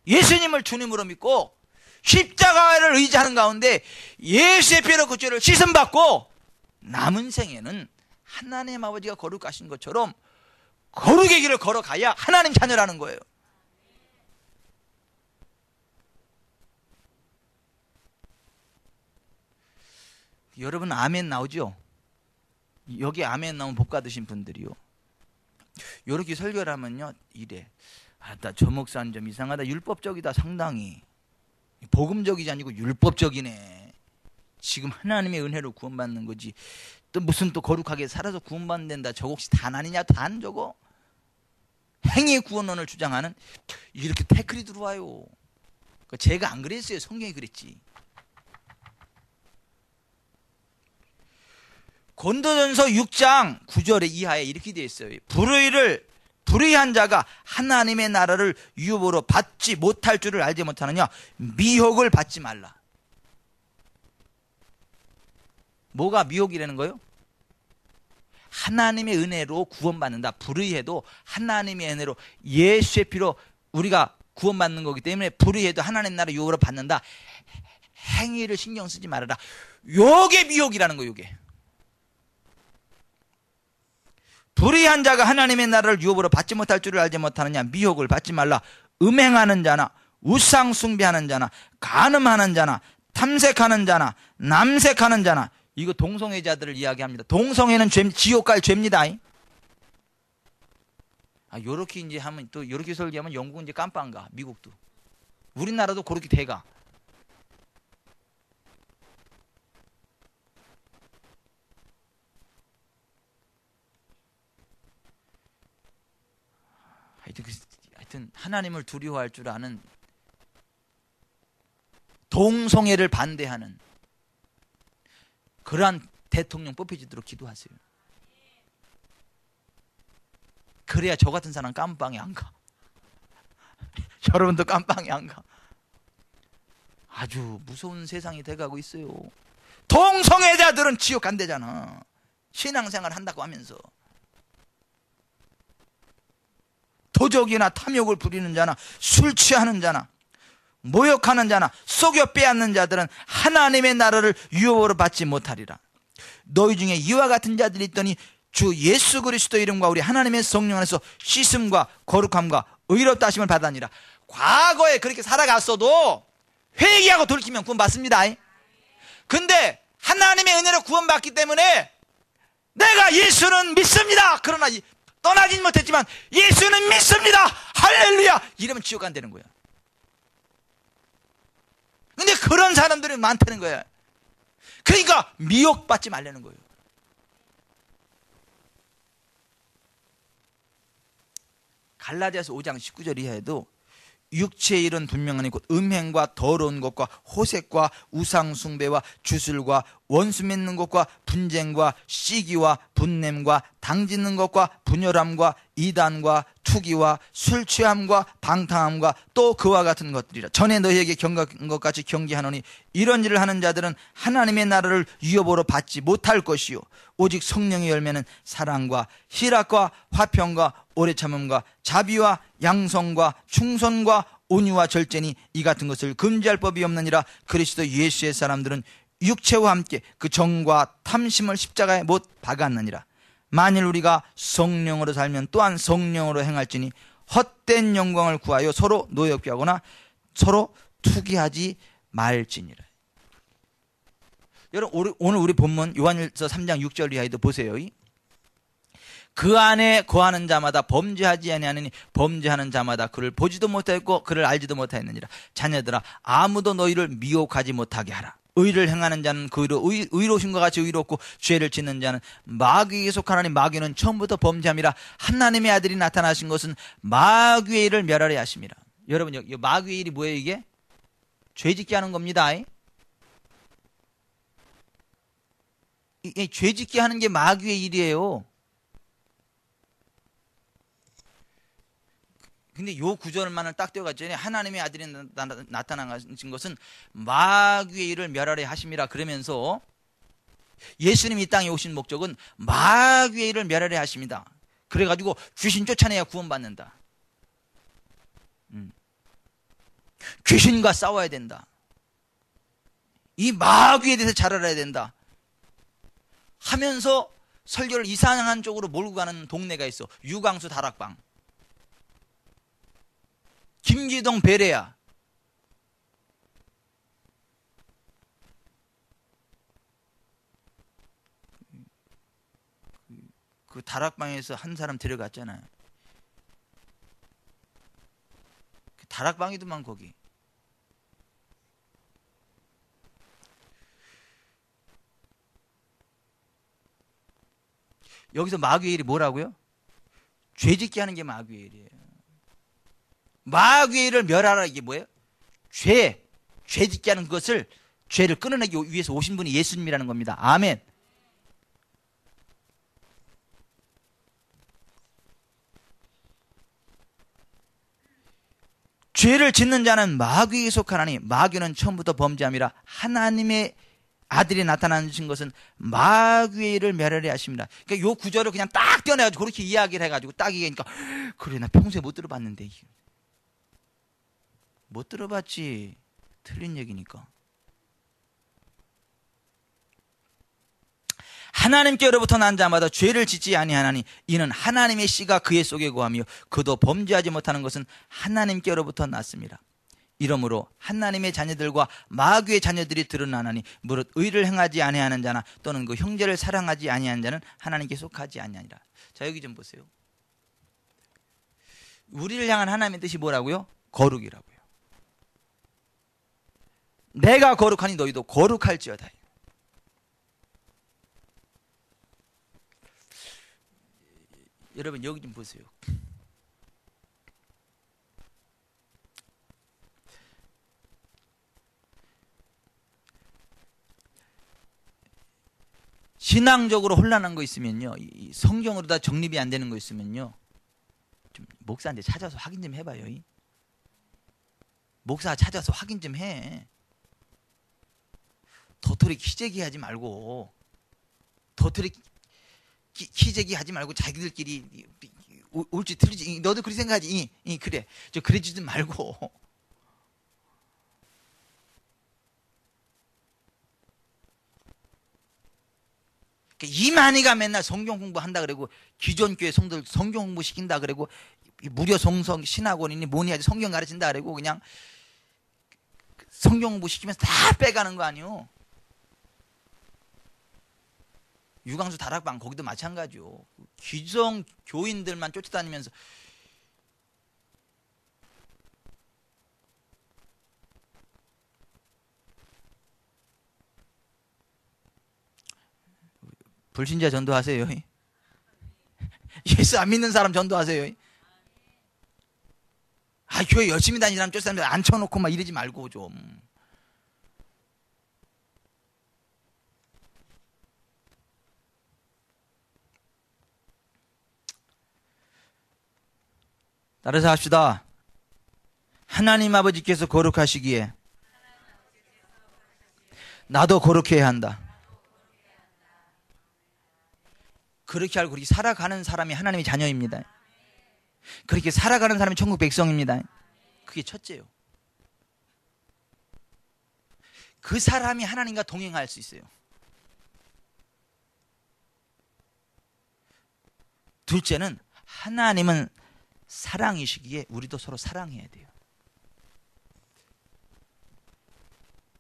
예수님을 주님으로 믿고 십자가를 의지하는 가운데 예수의 피로 그 죄를 씻음받고 남은 생에는 하나님 아버지가 거룩하신 것처럼 거룩의 길을 걸어가야 하나님 자녀라는 거예요. 여러분 아멘 나오죠? 여기 아멘 나오면 복 받으신 분들이요. 이렇게 설교를 하면요 이래. 나 저 목사는 좀 이상하다. 율법적이다. 상당히 복음적이지 아니고 율법적이네. 지금 하나님의 은혜로 구원받는 거지. 또 무슨 또 거룩하게 살아서 구원받는다. 저거 혹시 단 아니냐? 단 저거? 행위 구원론을 주장하는 이렇게 태클이 들어와요. 제가 안 그랬어요. 성경이 그랬지. 고린도전서 6장 9절 이하에 이렇게 되어 있어요. 불의한 자가 하나님의 나라를 유업으로 받지 못할 줄을 알지 못하느냐? 미혹을 받지 말라. 뭐가 미혹이라는 거예요? 하나님의 은혜로 구원받는다. 불의해도 하나님의 은혜로 예수의 피로 우리가 구원받는 거기 때문에 불의해도 하나님 나라 유업으로 받는다. 행위를 신경 쓰지 말아라. 요게 미혹이라는 거예요. 요게. 불의한 자가 하나님의 나라를 유업으로 받지 못할 줄을 알지 못하느냐? 미혹을 받지 말라. 음행하는 자나 우상 숭배하는 자나 간음하는 자나 탐색하는 자나 남색하는 자나, 이거 동성애자들을 이야기합니다. 동성애는 지옥 갈 죄입니다. 요렇게 이제 하면 또 요렇게 설계하면 영국은 이제 깜빵 가. 미국도. 우리나라도 그렇게 돼가. 하여튼 하나님을 두려워할 줄 아는, 동성애를 반대하는 그러한 대통령 뽑혀지도록 기도하세요. 그래야 저 같은 사람 깜빵에 안 가. 여러분도 깜빵에 안 가. 아주 무서운 세상이 돼가고 있어요. 동성애자들은 지옥 간대잖아. 신앙생활 한다고 하면서. 도적이나 탐욕을 부리는 자나 술 취하는 자나 모욕하는 자나 속여 빼앗는 자들은 하나님의 나라를 유업으로 받지 못하리라. 너희 중에 이와 같은 자들이 있더니 주 예수 그리스도 이름과 우리 하나님의 성령 안에서 씻음과 거룩함과 의롭다 하심을 받으니라. 과거에 그렇게 살아갔어도 회개하고 돌이키면 구원받습니다. 근데 하나님의 은혜로 구원받기 때문에 내가 예수는 믿습니다. 그러나 떠나진 못했지만 예수는 믿습니다. 할렐루야. 이러면 지옥 안 되는 거야. 근데 그런 사람들이 많다는 거야. 그러니까 미혹받지 말라는 거예요. 갈라디아서 5장 19절 이하에도 육체의 일은 분명하니 곧 음행과 더러운 것과 호색과 우상숭배와 주술과 원수 맺는 것과 분쟁과 시기와 분냄과 당짓는 것과 분열함과 이단과 투기와 술 취함과 방탕함과 또 그와 같은 것들이라. 전에 너희에게 경고한 것 같이 경계하노니 이런 일을 하는 자들은 하나님의 나라를 유업으로 받지 못할 것이요 오직 성령의 열매는 사랑과 희락과 화평과 오래 참음과 자비와 양성과 충성과 온유와 절제니 이 같은 것을 금지할 법이 없느니라. 그리스도 예수의 사람들은 육체와 함께 그 정과 탐심을 십자가에 못 박았느니라. 만일 우리가 성령으로 살면 또한 성령으로 행할지니 헛된 영광을 구하여 서로 노엽게 하거나 서로 투기하지 말지니라. 여러분, 오늘 우리 본문 요한일서 3장 6절 이하에도 보세요. 그 안에 거하는 자마다 범죄하지 아니하느니 범죄하는 자마다 그를 보지도 못하였고 그를 알지도 못하였느니라. 자녀들아, 아무도 너희를 미혹하지 못하게 하라. 의를 행하는 자는 그 의로우신 것 같이 의롭고 죄를 짓는 자는 마귀에게 속하나니 마귀는 처음부터 범죄함이라. 하나님의 아들이 나타나신 것은 마귀의 일을 멸하려 하심이라. 여러분, 마귀의 일이 뭐예요? 이게 죄짓게 하는 겁니다. 이 죄짓게 하는 게 마귀의 일이에요. 근데 요 구절만을 딱 떼어갔더니 하나님의 아들이 나타나신 것은 마귀의 일을 멸하려 하심이라 그러면서 예수님이 이 땅에 오신 목적은 마귀의 일을 멸하려 하십니다. 그래가지고 귀신 쫓아내야 구원받는다. 귀신과 싸워야 된다. 이 마귀에 대해서 잘 알아야 된다 하면서 설교를 이상한 쪽으로 몰고 가는 동네가 있어. 유광수 다락방, 김기동 베레야. 그 다락방에서 한 사람 데려갔잖아요. 그 다락방이더만 거기. 여기서 마귀의 일이 뭐라고요? 죄짓게 하는 게 마귀의 일이에요. 마귀의 일을 멸하라, 이게 뭐예요? 죄짓게 하는 것을, 죄를 끊어내기 위해서 오신 분이 예수님이라는 겁니다. 아멘. 죄를 짓는 자는 마귀에 속하나니 마귀는 처음부터 범죄함이라. 하나님의 아들이 나타나신 것은 마귀의 일을 멸하려 하십니다. 그러니까 요 구절을 그냥 딱 떼어내가지고 그렇게 이야기를 해가지고 딱 얘기하니까, 그래, 나 평소에 못 들어봤는데. 못 들어봤지. 틀린 얘기니까. 하나님께로부터 난 자마다 죄를 짓지 아니하나니 이는 하나님의 씨가 그의 속에 거하며 그도 범죄하지 못하는 것은 하나님께로부터 났습니다. 이러므로 하나님의 자녀들과 마귀의 자녀들이 드러나나니 무릇 의를 행하지 아니하는 자나 또는 그 형제를 사랑하지 아니하는 자는 하나님께 속하지 아니하니라. 자, 여기 좀 보세요. 우리를 향한 하나님의 뜻이 뭐라고요? 거룩이라고요. 내가 거룩하니 너희도 거룩할지어다. 여러분 여기 좀 보세요. 신앙적으로 혼란한 거 있으면요, 이 성경으로 다 정립이 안 되는 거 있으면요, 좀 목사한테 찾아서 확인 좀 해봐요. 목사 찾아서 확인 좀 해. 도토리 키재기 하지 말고, 도토리 키재기 하지 말고 자기들끼리 옳지 틀리지, 너도 그렇게 생각하지? 그래, 저 그래주지 말고. 이만희가 맨날 성경 공부한다 그러고, 기존 교회 성도들 성경 공부 시킨다 그러고, 무료 성성 신학원이니 뭐니 하지 성경 가르친다 그러고, 그냥 성경 공부 시키면서 다 빼가는 거 아니요? 유광수 다락방 거기도 마찬가지요. 기성 교인들만 쫓아다니면서. 불신자 전도하세요. 예수 안 믿는 사람 전도하세요. 아, 교회 열심히 다니는 사람 쫓아다니면서 앉혀놓고 막 이러지 말고 좀. 따라서 합시다. 하나님 아버지께서 거룩하시기에 나도 거룩해야 한다. 그렇게 알고 그렇게 살아가는 사람이 하나님의 자녀입니다. 그렇게 살아가는 사람이 천국 백성입니다. 그게 첫째요. 그 사람이 하나님과 동행할 수 있어요. 둘째는 하나님은 사랑이시기에 우리도 서로 사랑해야 돼요.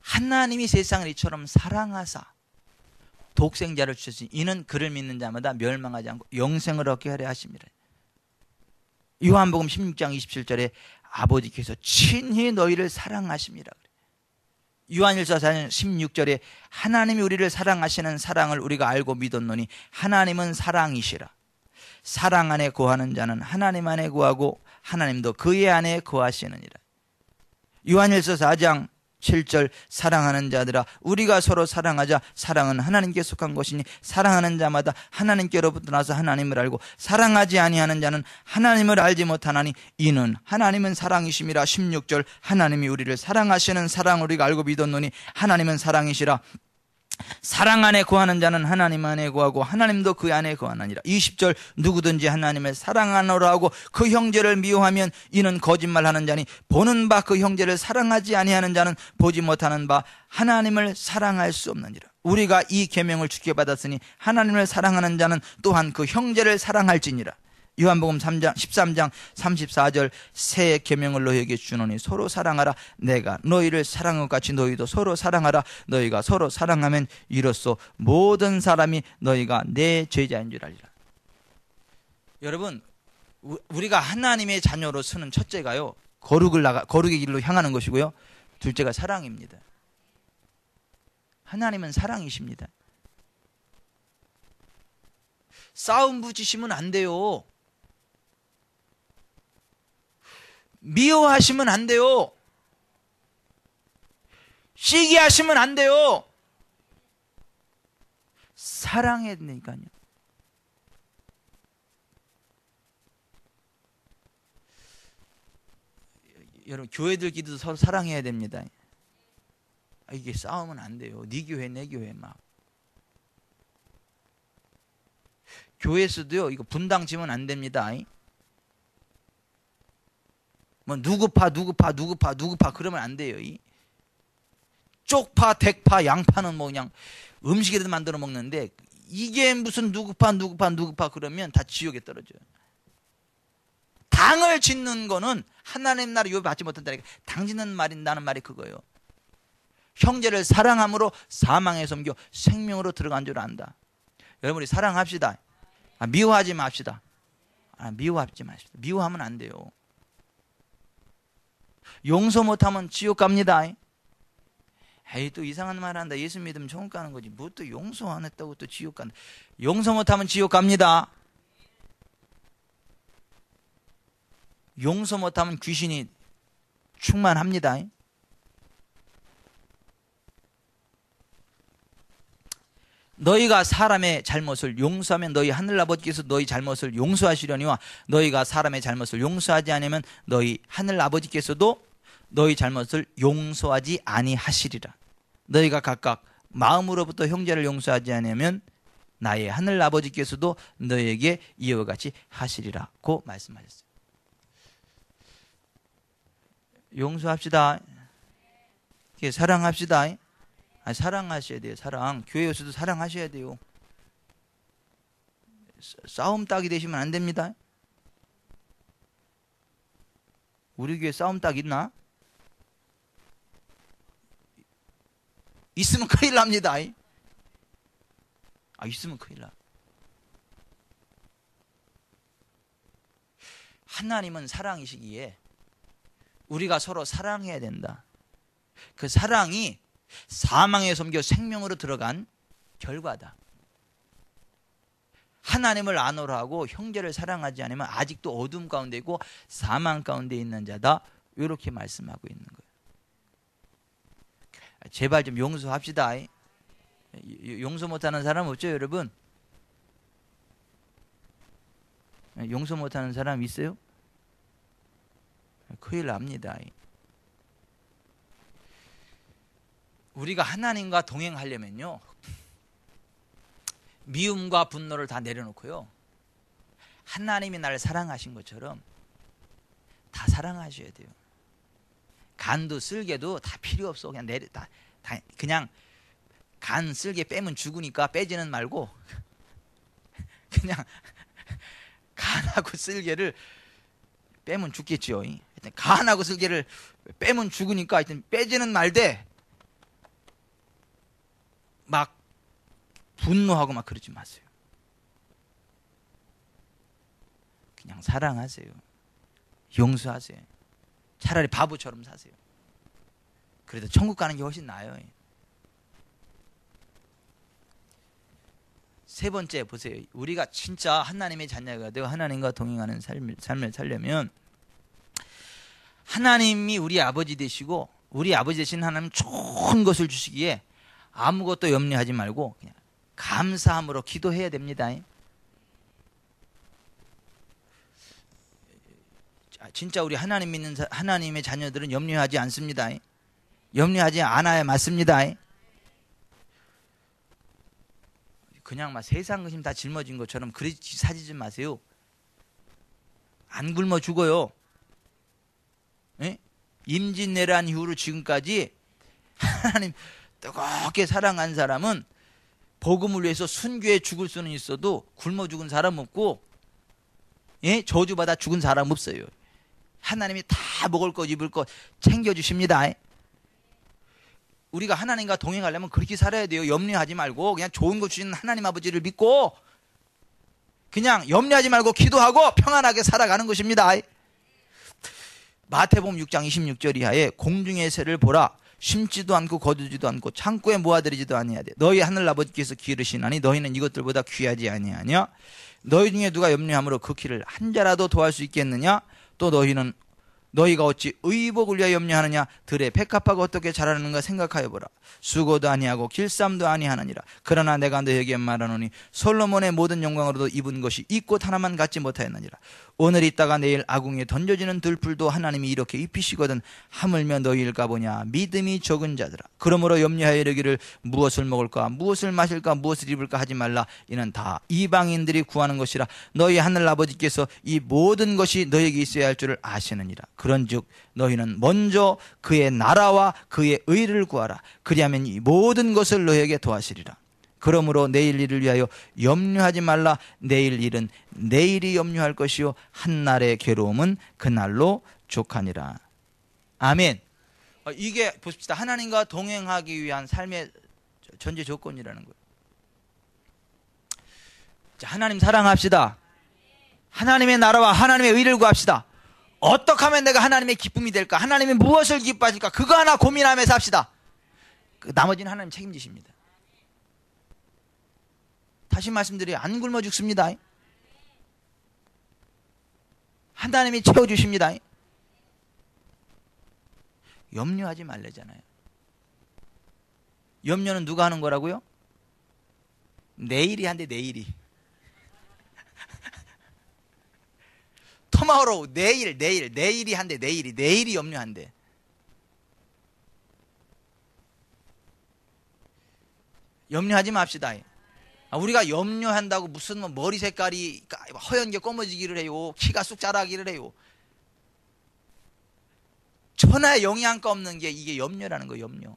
하나님이 세상을 이처럼 사랑하사 독생자를 주셨으니 이는 그를 믿는 자마다 멸망하지 않고 영생을 얻게 하려 하십니다. 요한복음 16장 27절에 아버지께서 친히 너희를 사랑하십니다. 요한일서 4장 16절에 하나님이 우리를 사랑하시는 사랑을 우리가 알고 믿었노니 하나님은 사랑이시라. 사랑 안에 거하는 자는 하나님 안에 거하고 하나님도 그의 안에 거하시느니라. 요한일서 4장 7절 사랑하는 자들아 우리가 서로 사랑하자. 사랑은 하나님께 속한 것이니 사랑하는 자마다 하나님께로부터 나서 하나님을 알고 사랑하지 아니하는 자는 하나님을 알지 못하나니 이는 하나님은 사랑이심이라. 16절 하나님이 우리를 사랑하시는 사랑을 우리가 알고 믿었노니 하나님은 사랑이시라. 사랑 안에 거하는 자는 하나님 안에 거하고 하나님도 그 안에 거하느니라. 20절 누구든지 하나님을 사랑하노라 하고 그 형제를 미워하면 이는 거짓말하는 자니 보는 바 그 형제를 사랑하지 아니하는 자는 보지 못하는 바 하나님을 사랑할 수 없느니라. 우리가 이 계명을 주께 받았으니 하나님을 사랑하는 자는 또한 그 형제를 사랑할지니라. 요한복음 13장 34절 새 계명을 너희에게 주노니 서로 사랑하라. 내가 너희를 사랑한 것 같이 너희도 서로 사랑하라. 너희가 서로 사랑하면 이로써 모든 사람이 너희가 내 제자인 줄 알리라. 여러분, 우리가 하나님의 자녀로 서는 첫째가요, 거룩의 길로 향하는 것이고요, 둘째가 사랑입니다. 하나님은 사랑이십니다. 싸움 붙이시면 안 돼요. 미워하시면 안 돼요. 시기하시면 안 돼요. 사랑해야 되니까요. 여러분, 교회들끼리도 서로 사랑해야 됩니다. 이게 싸우면 안 돼요. 네 교회 내 교회 막. 교회에서도요, 이거 분당치면 안 됩니다. 뭐 누구파 그러면 안 돼요. 쪽파, 댁파, 양파는 뭐 그냥 음식에도 만들어 먹는데, 이게 무슨 누구파 그러면 다 지옥에 떨어져요. 당을 짓는 거는 하나님 나라 유업 받지 못한다니까. 당 짓는 말인다는 말이 그거예요. 형제를 사랑함으로 사망에 섬겨 생명으로 들어간 줄 안다. 여러분, 우리 사랑합시다. 미워하지 맙시다. 미워하지 마십시다. 미워하면 안 돼요. 용서 못하면 지옥 갑니다. 에이, 또 이상한 말 한다. 예수 믿으면 천국 가는 거지. 뭐 또 용서 안 했다고 또 지옥 간다. 용서 못하면 지옥 갑니다. 용서 못하면 귀신이 충만합니다. 너희가 사람의 잘못을 용서하면 너희 하늘아버지께서 너희 잘못을 용서하시려니와 너희가 사람의 잘못을 용서하지 않으면 너희 하늘아버지께서도 너희 잘못을 용서하지 아니하시리라. 너희가 각각 마음으로부터 형제를 용서하지 않으면 나의 하늘아버지께서도 너희에게 이와 같이 하시리라고 말씀하셨어요. 용서합시다. 사랑합시다. 사랑하셔야 돼요. 사랑. 교회에서도 사랑하셔야 돼요. 싸움 딱이 되시면 안 됩니다. 우리 교회 싸움 딱 있나? 있으면 큰일 납니다. 있으면 큰일 나. 하나님은 사랑이시기에 우리가 서로 사랑해야 된다. 그 사랑이 사망에 섬겨 생명으로 들어간 결과다. 하나님을 안오라 하고 형제를 사랑하지 않으면 아직도 어둠 가운데 있고 사망 가운데 있는 자다. 이렇게 말씀하고 있는 거예요. 제발 좀 용서합시다. 용서 못하는 사람 없죠, 여러분? 용서 못하는 사람 있어요? 큰일 납니다. 우리가 하나님과 동행하려면요, 미움과 분노를 다 내려놓고요, 하나님이 나를 사랑하신 것처럼 다 사랑하셔야 돼요. 간도 쓸개도 다 필요 없어. 그냥 그냥 간 쓸개 빼면 죽으니까 빼지는 말고 그냥 간하고 쓸개를 빼면 죽겠지요. 하여튼 간하고 쓸개를 빼면 죽으니까 하여튼 빼지는 말되 막 분노하고 막 그러지 마세요. 그냥 사랑하세요. 용서하세요. 차라리 바보처럼 사세요. 그래도 천국 가는 게 훨씬 나아요. 세 번째 보세요. 우리가 진짜 하나님의 자녀가 되고 하나님과 동행하는 삶을 살려면 하나님이 우리 아버지 되시고 우리 아버지 되신 하나님 좋은 것을 주시기에 아무것도 염려하지 말고 그냥 감사함으로 기도해야 됩니다. 진짜 우리 하나님 믿는 하나님의 자녀들은 염려하지 않습니다. 염려하지 않아야 맞습니다. 그냥 막 세상 것임 다 짊어진 것처럼 그렇게 사지지 마세요. 안 굶어 죽어요. 예? 임진왜란 이후로 지금까지 하나님 뜨겁게 사랑한 사람은 복음을 위해서 순교해 죽을 수는 있어도 굶어 죽은 사람 없고, 예? 저주받아 죽은 사람 없어요. 하나님이 다 먹을 것 입을 것 챙겨주십니다. 우리가 하나님과 동행하려면 그렇게 살아야 돼요. 염려하지 말고 그냥 좋은 거 주시는 하나님 아버지를 믿고 그냥 염려하지 말고 기도하고 평안하게 살아가는 것입니다. 마태복음 6장 26절 이하에 공중의 새를 보라. 심지도 않고 거두지도 않고 창고에 모아들이지도 아니하되 너희 하늘 아버지께서 기르시나니 너희는 이것들보다 귀하지 아니하냐. 너희 중에 누가 염려함으로 그 길을 한 자라도 더할 수 있겠느냐? 또 너희가 어찌 의복을 위하여 염려하느냐? 들의 백합화가 어떻게 자라는가 생각하여 보라. 수고도 아니하고 길쌈도 아니하느니라. 그러나 내가 너희에게 말하노니 솔로몬의 모든 영광으로도 입은 것이 이 꽃 하나만 갖지 못하였느니라. 오늘 있다가 내일 아궁이에 던져지는 들풀도 하나님이 이렇게 입히시거든 하물며 너희일까 보냐. 믿음이 적은 자들아. 그러므로 염려하여 이르기를 무엇을 먹을까 무엇을 마실까 무엇을 입을까 하지 말라. 이는 다 이방인들이 구하는 것이라. 너희 하늘 아버지께서 이 모든 것이 너희에게 있어야 할 줄을 아시느니라. 그런즉 너희는 먼저 그의 나라와 그의 의를 구하라. 그리하면 이 모든 것을 너희에게 더하시리라. 그러므로 내일 일을 위하여 염려하지 말라. 내일 일은 내일이 염려할 것이요 한날의 괴로움은 그날로 족하니라. 아멘. 이게 보십시다. 하나님과 동행하기 위한 삶의 전제 조건이라는 거예요. 자, 하나님 사랑합시다. 하나님의 나라와 하나님의 의를 구합시다. 어떻게 하면 내가 하나님의 기쁨이 될까? 하나님이 무엇을 기뻐하실까? 그거 하나 고민하며 삽시다. 나머지는 하나님 책임지십니다. 다시 말씀드려요. 안 굶어 죽습니다. 하나님이 채워주십니다. 염려하지 말래잖아요. 염려는 누가 하는 거라고요? 내일이 한대. 토마호로우 내일이 한대. 내일이 염려한대. 염려하지 맙시다. 우리가 염려한다고 무슨 머리 색깔이 허연 게 검어지기를 해요. 키가 쑥 자라기를 해요. 천하에 영양가 없는 게 이게 염려라는 거예요. 염려.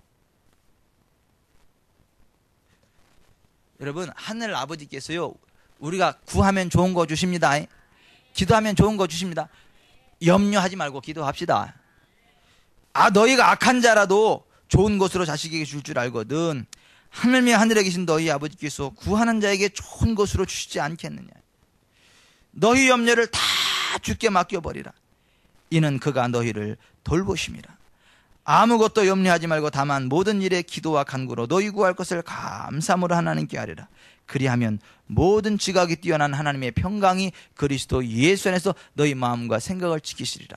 여러분, 하늘 아버지께서요, 우리가 구하면 좋은 거 주십니다. 기도하면 좋은 거 주십니다. 염려하지 말고 기도합시다. 너희가 악한 자라도 좋은 것으로 자식에게 줄 줄 알거든. 하늘며 하늘에 계신 너희 아버지께서 구하는 자에게 좋은 것으로 주시지 않겠느냐. 너희 염려를 다 주께 맡겨버리라. 이는 그가 너희를 돌보심이라. 아무것도 염려하지 말고 다만 모든 일에 기도와 간구로 너희 구할 것을 감사함으로 하나님께 아뢰라. 그리하면 모든 지각이 뛰어난 하나님의 평강이 그리스도 예수 안에서 너희 마음과 생각을 지키시리라.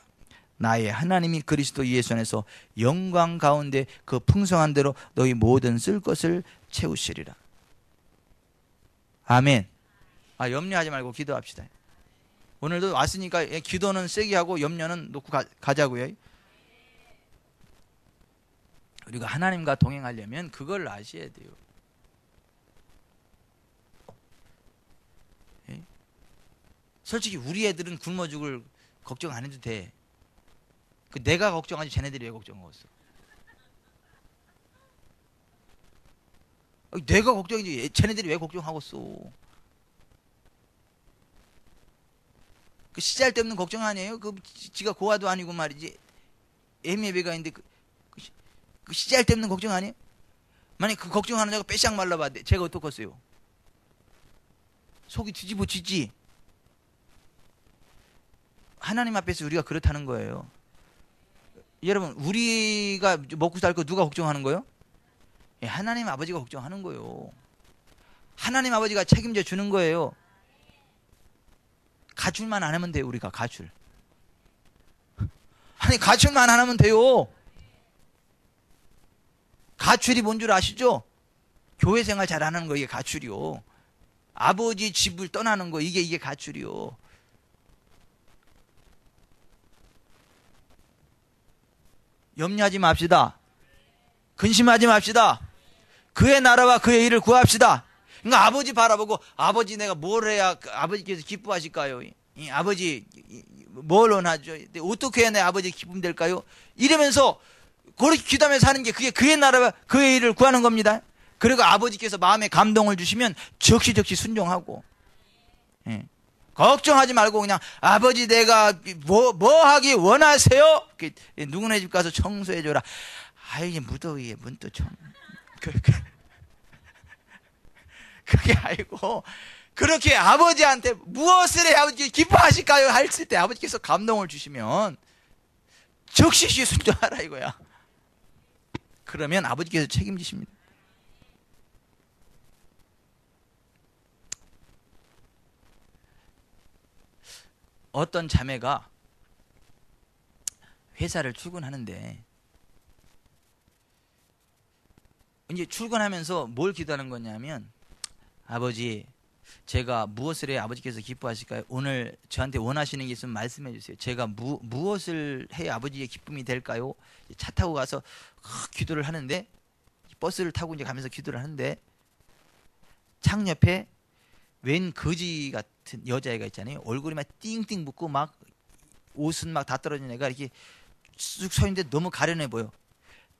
나의 하나님이 그리스도 예수 안에서 영광 가운데 그 풍성한 대로 너희 모든 쓸 것을 채우시리라. 아멘. 염려하지 말고 기도합시다. 오늘도 왔으니까 기도는 세게 하고 염려는 놓고 가자고요. 우리가 하나님과 동행하려면 그걸 아셔야 돼요. 솔직히 우리 애들은 굶어 죽을 걱정 안 해도 돼. 내가 걱정하지 쟤네들이 왜 걱정하겠어? 내가 걱정이지 쟤네들이 왜 걱정하겠어? 그 씨잘데없는 걱정 아니에요? 지가 고아도 아니고 말이지. 애미애비가 있는데 그 씨잘데없는 걱정 아니에요? 만약 그 걱정하는 자가 빼샥 말라봐. 제가 어떡했어요? 속이 뒤집어지지. 하나님 앞에서 우리가 그렇다는 거예요. 여러분, 우리가 먹고 살 거 누가 걱정하는 거예요? 하나님 아버지가 걱정하는 거예요. 하나님 아버지가 책임져 주는 거예요. 가출만 안 하면 돼요. 우리가 가출. 가출만 안 하면 돼요. 가출이 뭔 줄 아시죠? 교회 생활 잘 안 하는 거, 이게 가출이요. 아버지 집을 떠나는 거, 이게 가출이요. 염려하지 맙시다. 근심하지 맙시다. 그의 나라와 그의 일을 구합시다. 그러니까 아버지 바라보고, 아버지 내가 뭘 해야 아버지께서 기뻐하실까요? 아버지 뭘 원하죠? 어떻게 해야 내 아버지 기쁨 될까요? 이러면서 그렇게 기도하면서 하는 게 그게 그의 나라와 그의 일을 구하는 겁니다. 그리고 아버지께서 마음에 감동을 주시면 적시적시 순종하고. 걱정하지 말고 그냥 아버지 내가 뭐 하기 원하세요? 누구네 집 가서 청소해줘라. 이게 무더위에 문 또 그게 아니고 그렇게 아버지한테 무엇을 해야 아버지 기뻐하실까요? 했을 때 아버지께서 감동을 주시면 적시시 순종하라 이거야. 그러면 아버지께서 책임지십니다. 어떤 자매가 회사를 출근하는데 이제 출근하면서 뭘 기도하는 거냐면, 아버지, 제가 무엇을 해야 아버지께서 기뻐하실까요? 오늘 저한테 원하시는 게 있으면 말씀해 주세요. 제가 무엇을 해야 아버지의 기쁨이 될까요? 차 타고 가서 기도를 하는데, 버스를 타고 이제 가면서 기도를 하는데, 창 옆에 웬 거지 같은 여자애가 있잖아요. 얼굴이 막 띵띵 붓고 막 옷은 막 다 떨어진 애가 이렇게 쑥 서 있는데 너무 가련해 보여.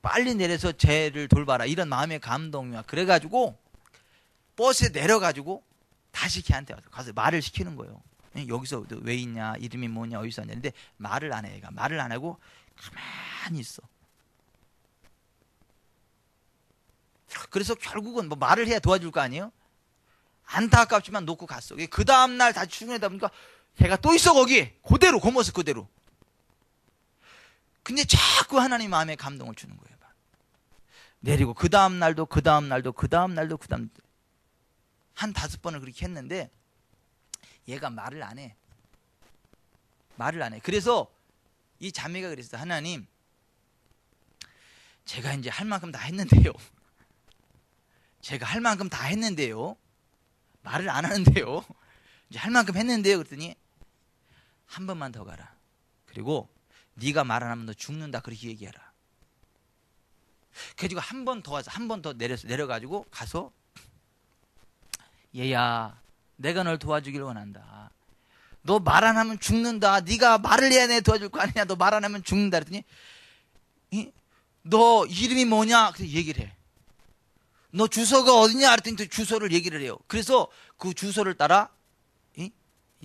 빨리 내려서 쟤를 돌봐라, 이런 마음의 감동이야. 그래가지고 버스에 내려가지고 다시 걔한테 가서 말을 시키는 거예요. 여기서 왜 있냐, 이름이 뭐냐, 어디서 왔냐. 근데 말을 안 해. 얘가 말을 안 하고 가만히 있어. 그래서 결국은 뭐 말을 해야 도와줄 거 아니에요? 안타깝지만 놓고 갔어. 그 다음날 다시 출근하다 보니까 걔가 또 있어, 거기. 그대로, 그 모습 그대로. 근데 자꾸 하나님 마음에 감동을 주는 거예요. 내리고 그 다음 날도 한 5번을 그렇게 했는데 얘가 말을 안 해. 그래서 이 자매가 그랬어. 하나님, 제가 이제 할 만큼 다 했는데요. 말을 안 하는데요. 이제 할 만큼 했는데요. 그랬더니 한 번만 더 가라. 그리고 네가 말 안 하면 너 죽는다. 그렇게 얘기해라. 그래가지고 한 번 더 와서 한 번 더 내려가지고 가서, 얘야, 내가 널 도와주길 원한다. 너 말 안 하면 죽는다. 네가 말을 해야 내 도와줄 거 아니냐. 너 말 안 하면 죽는다. 그랬더니 너 이름이 뭐냐? 그래서 얘기를 해. 너 주소가 어디냐? 그랬더니 또 주소를 얘기를 해요. 그래서 그 주소를 따라, 이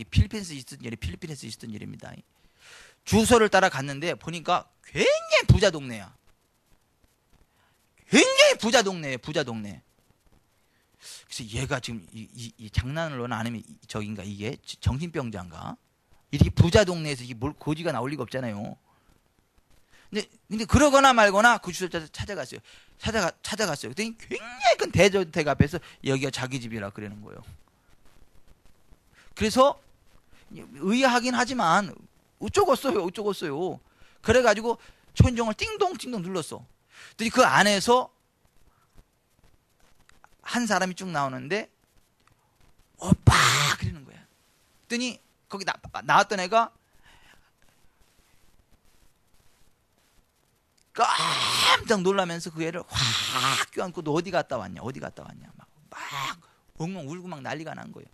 필리핀에서 있었던 일입니다. 주소를 따라 갔는데 보니까 굉장히 부자 동네야. 부자 동네. 그래서 얘가 지금 이 장난을 하나 안 하면 저긴가, 이게 정신병자인가? 이렇게 부자 동네에서 이게 뭘 고지가 나올 리가 없잖아요. 근데 그러거나 말거나 그 주소자를 찾아갔어요. 그랬더니 굉장히 큰 대저택 앞에서 여기가 자기 집이라 그러는 거예요. 그래서 의아하긴 하지만 어쩌겠어요. 그래가지고 천정을 띵동띵동 눌렀어. 그랬더니 그 안에서 한 사람이 쭉 나오는데, 오빠! 그러는 거야. 그랬더니 거기 나왔던 애가 깜짝 놀라면서 그 애를 확 껴안고, 너 어디 갔다 왔냐? 막 엉엉 울고 막 난리가 난 거예요.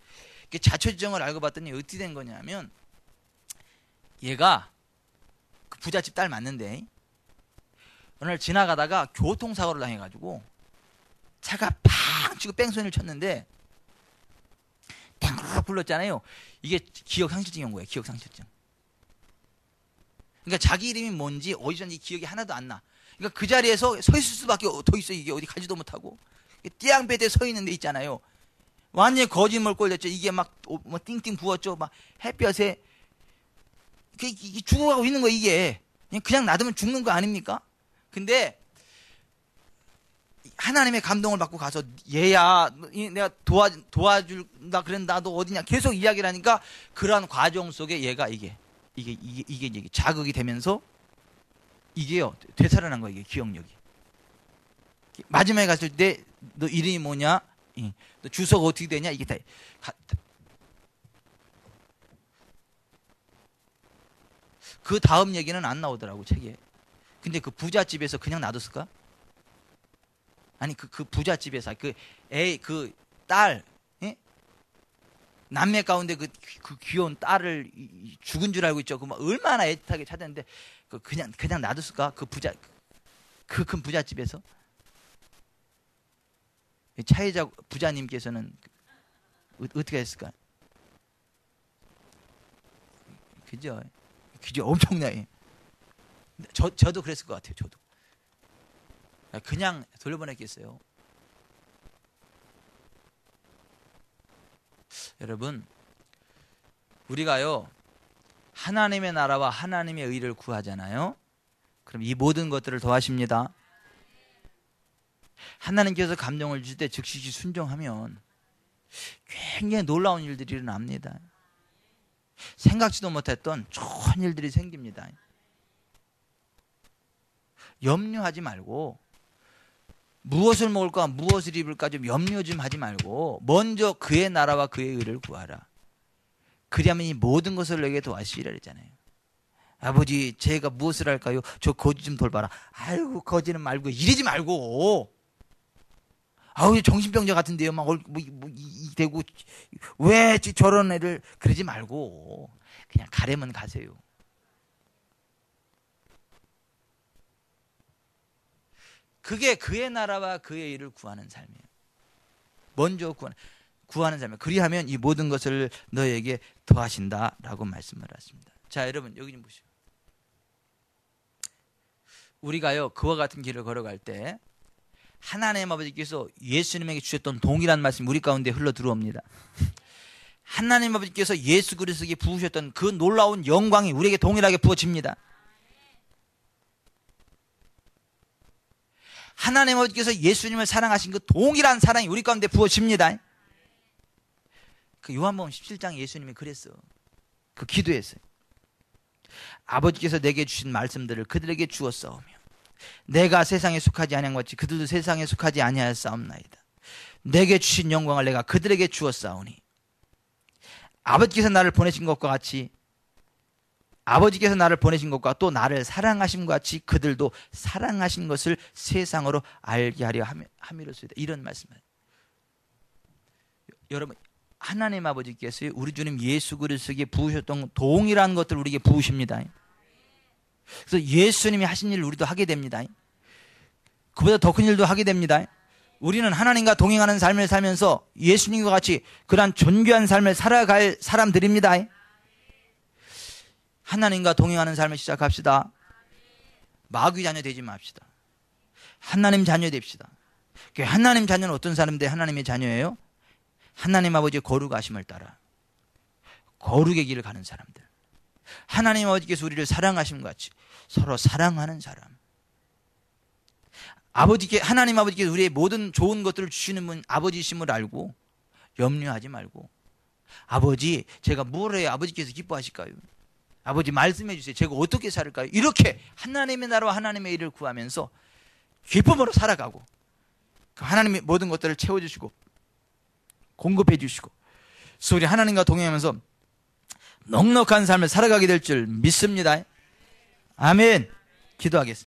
자초지정을 알고 봤더니 어떻게 된 거냐면, 얘가 그 부잣집 딸 맞는데 어느 날 지나가다가 교통사고를 당해가지고 차가 팡 치고 뺑소니를 쳤는데 탱그르륵 불렀잖아요. 이게 기억상실증이 온 거예요. 기억상실증. 그러니까 자기 이름이 뭔지 어디서인지 기억이 하나도 안 나. 그러니까 그 자리에서 서 있을 수밖에 더 있어. 이게 어디 가지도 못하고 띠양배대에 서 있는 데 있잖아요. 완전히 거짓말 꼴렸죠. 이게 막 뭐 띵띵 부었죠. 막 햇볕에 이게 죽어가고 있는 거예요. 이게 그냥 놔두면 죽는 거 아닙니까? 근데 하나님의 감동을 받고 가서, 얘야, 내가 도와준다 그랬는데 나도 어디냐 계속 이야기를 하니까, 그러한 과정 속에 얘가 이게 자극이 되면서 이게요 되살아난 거예요. 이게 기억력이. 마지막에 갔을 때 너 이름이 뭐냐, 너 주소가 어떻게 되냐, 이게 다 그 다음 얘기는 안 나오더라고 책에. 근데 그 부잣집에서 그냥 놔뒀을까? 아니 그 부잣집에서 그 딸, 남매 가운데 그 귀여운 딸을 죽은 줄 알고 있죠. 그 막 얼마나 애틋하게 찾았는데 그냥 놔뒀을까? 그 큰 부잣집에서. 차혜자 부자님께서는 어떻게 했을까? 그죠? 엄청나게. 저도 그랬을 것 같아요. 저도 그냥 돌려보냈겠어요. 여러분, 우리가요 하나님의 나라와 하나님의 의를 구하잖아요. 그럼 이 모든 것들을 더하십니다. 하나님께서 감동을 주실 때 즉시 순종하면 굉장히 놀라운 일들이 일어납니다. 생각지도 못했던 좋은 일들이 생깁니다. 염려하지 말고 무엇을 먹을까 무엇을 입을까 좀 염려 좀 하지 말고 먼저 그의 나라와 그의 의를 구하라. 그리하면 이 모든 것을 내게 도와주시리라 그랬잖아요. 아버지 제가 무엇을 할까요? 저 거지 좀 돌봐라. 아이고 거지는 말고 이러지 말고 아우 정신병자 같은데요. 막 되고 왜 저런 애를 그러지 말고 그냥 가려면 가세요. 그게 그의 나라와 그의 일을 구하는 삶이에요. 먼저 구하는 삶이에요. 그리하면 이 모든 것을 너에게 더하신다라고 말씀을 하십니다. 자 여러분 여기 좀 보시오. 우리가요 그와 같은 길을 걸어갈 때 하나님 아버지께서 예수님에게 주셨던 동일한 말씀이 우리 가운데 흘러 들어옵니다. 하나님 아버지께서 예수 그리스도에게 부으셨던 그 놀라운 영광이 우리에게 동일하게 부어집니다. 하나님 아버지께서 예수님을 사랑하신 그 동일한 사랑이 우리 가운데 부어집니다. 그 요한복음 17장 예수님이 그랬어. 그 기도했어요. 아버지께서 내게 주신 말씀들을 그들에게 주었사오며 내가 세상에 속하지 아니한 것 같이 그들도 세상에 속하지 아니하였사옵나이다. 내게 주신 영광을 내가 그들에게 주었사오니 아버지께서 나를 보내신 것과 같이 아버지께서 나를 보내신 것과 또 나를 사랑하신 것 같이 그들도 사랑하신 것을 세상으로 알게 하려 함이로소이다. 이런 말씀을. 여러분 하나님 아버지께서 우리 주님 예수 그리스도에게 부으셨던 동일한 것들을 우리에게 부으십니다. 그래서 예수님이 하신 일을 우리도 하게 됩니다. 그보다 더 큰 일도 하게 됩니다. 우리는 하나님과 동행하는 삶을 살면서 예수님과 같이 그러한 존귀한 삶을 살아갈 사람들입니다. 하나님과 동행하는 삶을 시작합시다. 마귀 자녀 되지 맙시다. 하나님 자녀 됩시다. 하나님 자녀는 어떤 사람인데 하나님의 자녀예요? 하나님 아버지의 거룩하심을 따라 거룩의 길을 가는 사람들. 하나님 아버지께서 우리를 사랑하신 것 같이 서로 사랑하는 사람. 하나님 아버지께서 우리의 모든 좋은 것들을 주시는 분 아버지심을 알고 염려하지 말고 아버지 제가 뭘 해야 아버지께서 기뻐하실까요? 아버지 말씀해 주세요. 제가 어떻게 살을까요? 이렇게 하나님의 나라와 하나님의 일을 구하면서 기쁨으로 살아가고 하나님의 모든 것들을 채워주시고 공급해 주시고 그래서 우리 하나님과 동행하면서 넉넉한 삶을 살아가게 될 줄 믿습니다. 아멘. 기도하겠습니다.